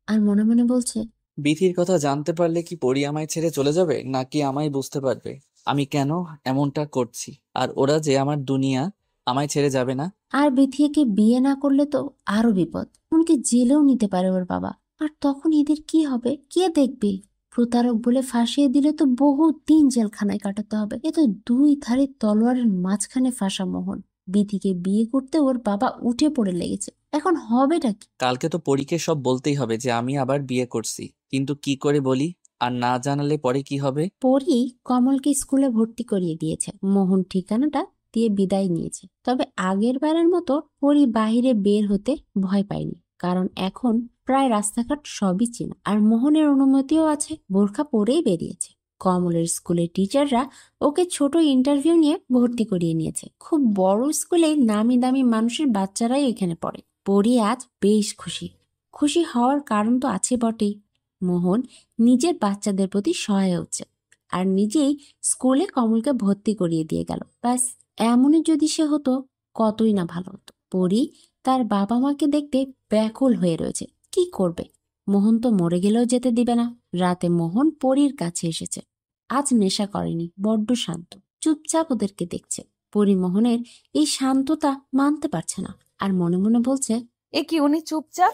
আর মনে মনে বলছে, বিধির কথা জানতে পারলে কি পরী আমায় ছেড়ে চলে যাবে, নাকি আমায় বুঝতে পারবে আমি কেন এমনটা করছি, আর ওরা যে আমার দুনিয়া, আমায় ছেড়ে যাবে না। আর বিথিকে বিয়ে না করলে তো আরো বিপদ। এমনকি জেলেও নিতে পারে ওর বাবা। আর তখন এদের কি হবে, কে দেখবে? প্রতারক বলে ফাঁসিয়ে দিলে তো বহু দিন জেলখানায় কাটাতে হবে। এ তো দুই ধারে তলোয়ারের মাঝখানে ফাঁসা মোহন। বিধিকে বিয়ে করতে ওর বাবা উঠে পড়ে লেগেছে। এখন হবেটা কি? কালকে তো পরীকে সব বলতেই হবে যে আমি আবার বিয়ে করছি, কিন্তু কি করে বলি? আর না জানালে পরে কি হবে? পরি কমলকে স্কুলে ভর্তি করিয়ে দিয়েছে। মোহন ঠিকানাটা দিয়ে বিদায় নিয়েছে। তবে আগের বারের মতো পরি বাহিরে বের হতে ভয় পায়নি, কারণ এখন প্রায় রাস্তাঘাট সবই চেনা। আর মোহনের অনুমতিও আছে, বোরখা পরেই বেরিয়েছে। কমলের স্কুলের টিচাররা ওকে ছোট ইন্টারভিউ নিয়ে ভর্তি করিয়ে নিয়েছে। খুব বড় স্কুলে নামি দামি মানুষের বাচ্চারাই এখানে পড়ে। পরি আজ বেশ খুশি। খুশি হওয়ার কারণ তো আছে বটেই। মোহন নিজের বাচ্চাদের প্রতি সহায় হচ্ছে আর নিজেই স্কুলে কমলকে ভর্তি করিয়ে দিয়ে গেল। ব্যাস, এমনই যদি সে হতো কতই না ভালো হতো। পরি তার বাবা মাকে দেখতে ব্যাকুল হয়ে রয়েছে। কি করবে? মোহন তো মরে গেলেও যেতে দিবে না। রাতে মোহন পরির কাছে এসেছে। আজ নেশা করেনি, বড্ড শান্ত, চুপচাপ ওদেরকে দেখছে। পরি মোহনের এই শান্ততা মানতে পারছে না আর মনে মনে বলছে, এ কি উনি চুপচাপ?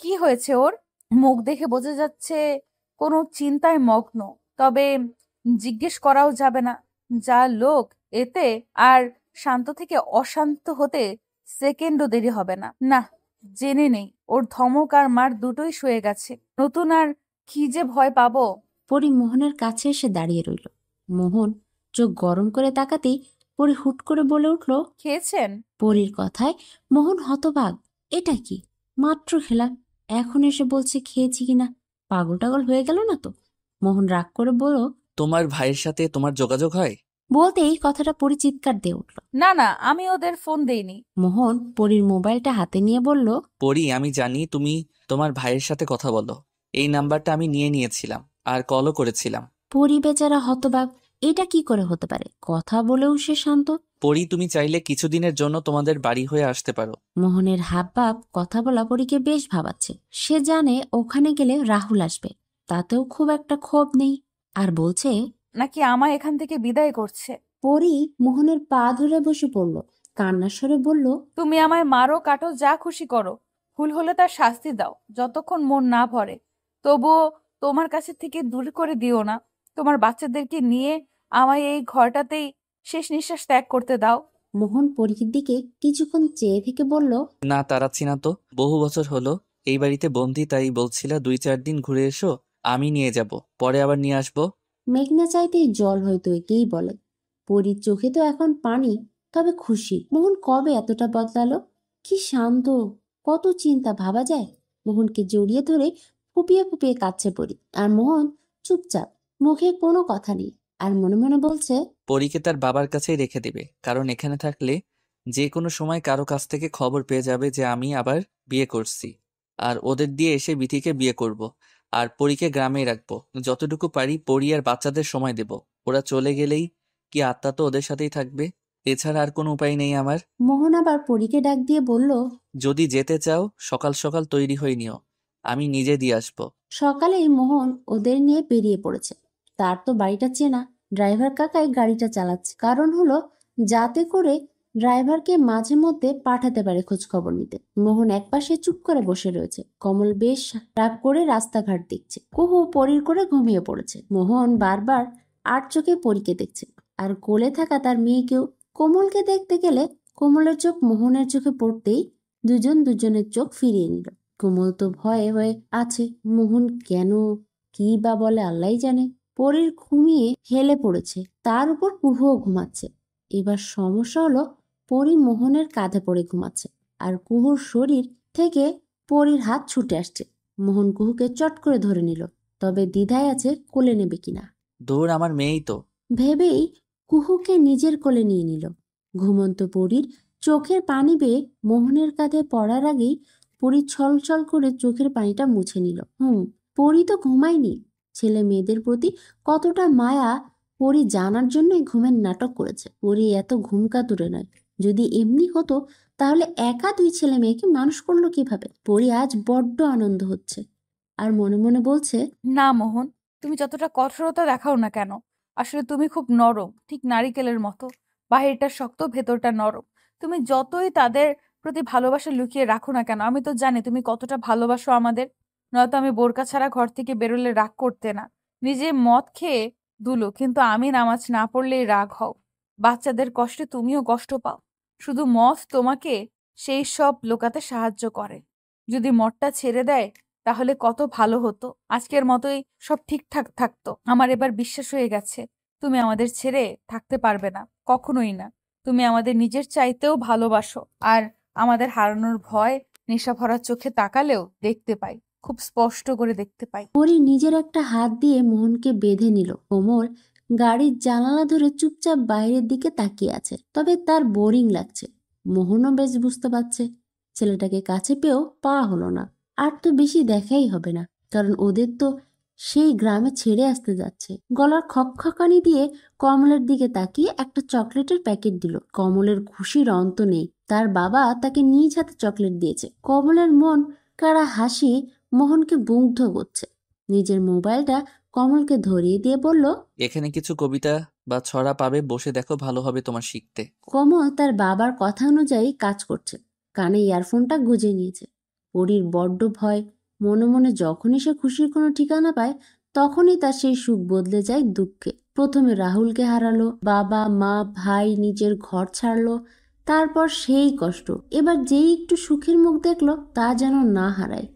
কি হয়েছে ওর? মুখ দেখে বোঝা যাচ্ছে কোনো চিন্তায় মগ্ন। তবে জিজ্ঞেস করাও যাবে না, যা লোক এতে। আর শান্ত থেকে অশান্ত হতে সেকেন্ডও দেরি হবে না। না, জেনে নেই ওর ধমক আর মার দুটোই সয়ে গেছে। নতুন আর কি যে ভয় পাবো। পরি মোহনের কাছে এসে দাঁড়িয়ে রইল। মোহন চোখ গরম করে তাকাতেই পরি হুট করে বলে উঠল, খেয়েছেন? পরির কথায় মোহন হতবাক। এটা কি? মাত্র খেলাম, এখন এসে বলছে খেয়েছি কিনা? পাগল টাগল হয়ে গেল না তো? মোহন রাগ করে বলল, তোমার ভাইয়ের সাথে তোমার যোগাযোগ হয়? বলতেই কথাটা পরি চিৎকার দিয়ে উঠল। না না, আমি ওদের ফোন দেইনি। মোহন পরির মোবাইলটা হাতে নিয়ে বলল, পরি, আমি জানি তুমি তোমার ভাইয়ের সাথে কথা বলো। এই নাম্বারটা আমি নিয়েছিলাম আর কলও করেছিলাম। পরি বেচারা হতবাক। এটা কি করে হতে পারে? কথা বলেও সে শান্ত। পরি, তুমি চাইলে কিছুদিনের জন্য তোমাদের বাড়ি হয়ে আসতে পারো। মোহনের হাবভাব কথা বলা পরীকে বেশ ভাবাচ্ছে। সে জানে ওখানে গেলে রাহুল আসবে, তাতেও খুব একটা ক্ষোভ নেই। আর বলছে নাকি আমায় এখান থেকে বিদায় করছে। পরি মোহনের পা ধরে বসে পড়ল, কান্নার স্বরে বলল, তুমি আমায় মারো, কাটো, যা খুশি করো, ভুল হলে তার শাস্তি দাও, যতক্ষণ মন না ভরে। তবুও তোমার কাছে থেকে দূর করে দিও না। তোমার বাচ্চাদেরকে নিয়ে আমায় এই ঘরটাতেই শেষ নিঃশ্বাস ত্যাগ করতে দাও। মোহন পরীর দিকে কিছুক্ষণ চেয়ে থেকে বলল, না, তাড়াচ্ছি না তো। বহু বছর হলো এই বাড়িতে বন্দি, তাই বলছিলা 2-4 দিন ঘুরে এসো, আমি নিয়ে যাব, পরে আবার নিয়ে আসবো। মেঘনা চাইতেই জল হয়তো একেই বলে। পরীর চোখে তো এখন পানি, তবে খুশি। মোহন কবে এতটা বদলালো? কি শান্ত, কত চিন্তা ভাবা যায়। মোহনকে জড়িয়ে ধরে ফুপিয়ে ফুপিয়ে কাঁদছে পরি। আর মোহন চুপচাপ, মুখে কোনো কথা নেই। আর মনে মনে বলছে, পরীকে তার বাবার কাছেই রেখে দিবে, কারণ এখানে থাকলে যে কোনো সময় কারো কাছ থেকে খবর পেয়ে যাবে যে আমি আবার বিয়ে করছি। আর ওদের দিয়ে এসে বিথিকে বিয়ে করব। আর পরীকে গ্রামেই রাখবো। যতটুকু পারি পরী আর বাচ্চাদের সময় দেব। ওরা চলে গেলেই কি আত্মা তো ওদের সাথেই থাকবে, এছাড়া আর কোনো উপায় নেই আমার। মোহন আবার পরীকে ডাক দিয়ে বলল, যদি যেতে চাও সকাল সকাল তৈরি হয়ে নিও, আমি নিজে দিয়ে আসবো। সকালেই মোহন ওদের নিয়ে বেরিয়ে পড়েছে। তার তো বাড়িটা চেনা, ড্রাইভার কাকাই গাড়িটা চালাচ্ছে। কারণ হলো যাতে করে ড্রাইভারকে মাঝে মধ্যে পাঠাতে পারে খোঁজ খবর নিতে। মোহন একপাশে চুপ করে বসে রয়েছে। কমল বেশ রাগ করে রাস্তাঘাট দেখছে। কুহু পরীর করে ঘুমিয়ে পড়েছে। মোহন বারবার আর চোখে পরীকে দেখছে, আর কোলে থাকা তার মেয়েকেও। কোমলকে দেখতে গেলে কোমলের চোখ মোহনের চোখে পড়তেই দুজন দুজনের চোখ ফিরিয়ে নিল। কোমল তো ভয়ে হয়ে আছে। মোহন কেন, কি বা বলে আল্লাহ জানে। পরীর ঘুমিয়ে হেলে পড়েছে, তার উপর কুহুও ঘুমাচ্ছে। এবার সমস্যা হলো পরী মোহনের কাঁধে পড়ে ঘুমাচ্ছে, আর কুহুর শরীর থেকে পরীর হাত ছুটে আসছে। মোহন কুহুকে চট করে ধরে নিল, তবে দ্বিধায় আছে কোলে নেবে কিনা। দূর, আমার মেয়েই তো। ভেবেই কুহুকে নিজের কোলে নিয়ে নিল। ঘুমন্ত পরীর চোখের পানি বেয়ে মোহনের কাঁধে পড়ার আগেই পরী ছলছল করে চোখের পানিটা মুছে নিল। পরী তো ঘুমায়নি। ছেলে মেয়েদের প্রতি কতটা মায়া পরী জানার জন্যই ঘুমের নাটক করেছে। পরী এত ঘুম কাতুরে নয়। যদি এমনি হতো তাহলে একা 2 ছেলে মেয়েকে মানুষ করলো কিভাবে? পরী আজ বড্ড আনন্দ হচ্ছে, আর মনে মনে বলছে, না মোহন, তুমি যতটা কঠোরতা দেখাও না কেন, আসলে তুমি খুব নরম, ঠিক নারিকেলের মতো। বাহিরটা শক্ত, ভেতরটা নরম। তুমি যতই তাদের প্রতি ভালোবাসা লুকিয়ে রাখো না কেন, আমি তো জানি তুমি কতটা ভালোবাসো আমাদের। নয়তো আমি বোরকা ছাড়া ঘর থেকে বেরোলে রাগ করতে না। নিজে মদ খেয়ে ধুলো, কিন্তু আমি নামাজ না পড়লেই রাগ হও। বাচ্চাদের কষ্টে তুমিও কষ্ট পাও। শুধু মদ তোমাকে সেই সব লোকাতে সাহায্য করে। যদি মদটা ছেড়ে দেয় তাহলে কত ভালো হতো। আজকের মতোই সব ঠিকঠাক থাকতো। আমার এবার বিশ্বাস হয়ে গেছে তুমি আমাদের ছেড়ে থাকতে পারবে না, কখনোই না। তুমি আমাদের নিজের চাইতেও ভালোবাসো। আর আমাদের হারানোর ভয় নেশা ভরা চোখে তাকালেও দেখতে পাই, খুব স্পষ্ট করে দেখতে পাই। পরি নিজের একটা হাত দিয়ে মোহনকে বেঁধে নিল। কোমল গাড়ির জানালা ধরে চুপচাপ বাইরের দিকে তাকিয়ে আছে, তবে তার বোরিং লাগছে। মোহনও বেশ বুঝতে পারছে ছেলেটাকে কাছে পেয়েও পাওয়া হলো না। আর তো বেশি দেখাই হবে না, কারণ ওদের তো সেই গ্রামে ছেড়ে আসতে যাচ্ছে। গলার খকখকানি দিয়ে কমলের দিকে তাকিয়ে একটা চকলেটের প্যাকেট দিল। কমলের খুশির অন্ত নেই। তার বাবা তাকে নিজ হাতে চকলেট দিয়েছে। কমলের মন কারা হাসি মোহনকে মুগ্ধ করছে। নিজের মোবাইলটা কমলকে ধরিয়ে দিয়ে বলল, এখানে কিছু কবিতা বা ছড়া পাবে, বসে দেখো, ভালো হবে তোমার শিখতে। কমল তার বাবার কথা অনুযায়ী কাজ করছে। কানে ইয়ারফোনটা গুঁজে নিয়েছে। পরীর বড্ড ভয়। মনে মনে যখনই সে খুশির কোনো ঠিকানা পায় তখনই তার সেই সুখ বদলে যায় দুঃখে। প্রথমে রাহুলকে হারালো, বাবা মা ভাই, নিজের ঘর ছাড়লো, তারপর সেই কষ্ট। এবার যেই একটু সুখের মুখ দেখলো তা যেন না হারায়,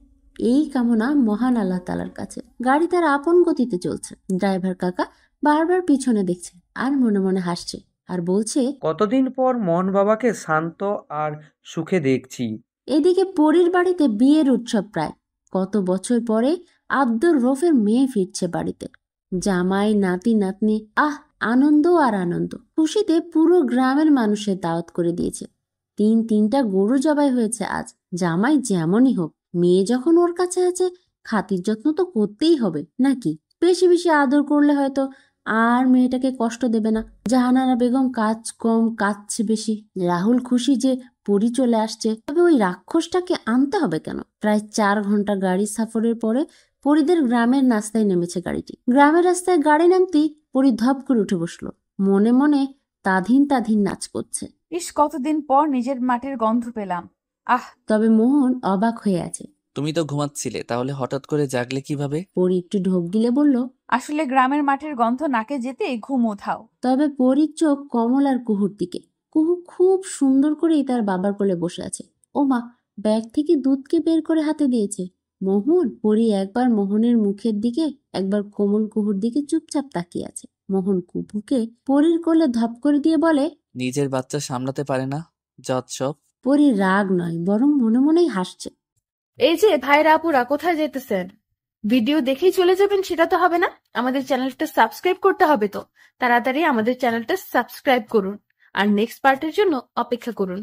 এই কামনা মহান আল্লাহ তাআলার কাছে। গাড়ি তার আপন গতিতে চলছে। ড্রাইভার কাকা বারবার পিছনে দেখছে আর মনে মনে হাসছে আর বলছে, কতদিন পর মোহন বাবাকে শান্ত আর সুখে দেখছি। এদিকে পরীর বাড়িতে বিয়ের উৎসব প্রায়। কত বছর পরে আব্দুর রফের মেয়ে ফিরছে বাড়িতে। জামাই, নাতি নাতনি, আনন্দ আর আনন্দ। খুশিতে পুরো গ্রামের মানুষের দাওয়াত করে দিয়েছে। তিনটা গরু জবাই হয়েছে আজ। জামাই যেমনই হোক, মেয়ে যখন ওর কাছে আছে, খাতির যত্ন তো করতেই হবে নাকি? বেশি বেশি আদর করলে হয়তো আর মেয়েটাকে কষ্ট দেবে না। জাহানারা বেগম কাজ কম, কাঁদছে বেশি। রাহুল খুশি যে পরী চলে আসছে, তবে ওই রাক্ষসটাকে আনতে হবে কেন? প্রায় 4 ঘন্টা গাড়ি সফরের পরে পরীদের গ্রামের রাস্তায় নেমেছে গাড়িটি। গ্রামের রাস্তায় গাড়ি নামতেই পরী ধপ করে উঠে বসলো। মনে মনে তাধিন নাচ করছে। ইস, কতদিন পর নিজের মাটির গন্ধ পেলাম। তবে মোহন অবাক হয়ে আছে। তুমি তো ঘুমাচ্ছিলে, তাহলে হঠাৎ করে জাগলে কিভাবে? পরী একটু ঢোক গিলে বলল, আসলে গ্রামের মাটির গন্ধ নাকে যেতেই ঘুম ওঠাও। তবে পরীর চোখ কমল আর কুহুর দিকে। কুহু খুব সুন্দর করেই তার বাবার কোলে বসে আছে। ও মা ব্যাগ থেকে দুধকে বের করে হাতে দিয়েছে। মোহন। পরী একবার মোহনের মুখের দিকে, একবার কোমল কুহুর দিকে চুপচাপ তাকিয়ে আছে। মোহন কুহুকে পরীর কোলে ধপ করে দিয়ে বলে, নিজের বাচ্চা সামলাতে পারে না, যত সব। পরী রাগ নয়, বরং মনে মনেই হাসছে। এই যে ভাইরা আপুরা, কোথায় যেতেছেন? ভিডিও দেখেই চলে যাবেন সেটা তো হবে না, আমাদের চ্যানেলটা সাবস্ক্রাইব করতে হবে। তো তাড়াতাড়ি আমাদের চ্যানেলটা সাবস্ক্রাইব করুন আর নেক্সট পার্টের জন্য অপেক্ষা করুন।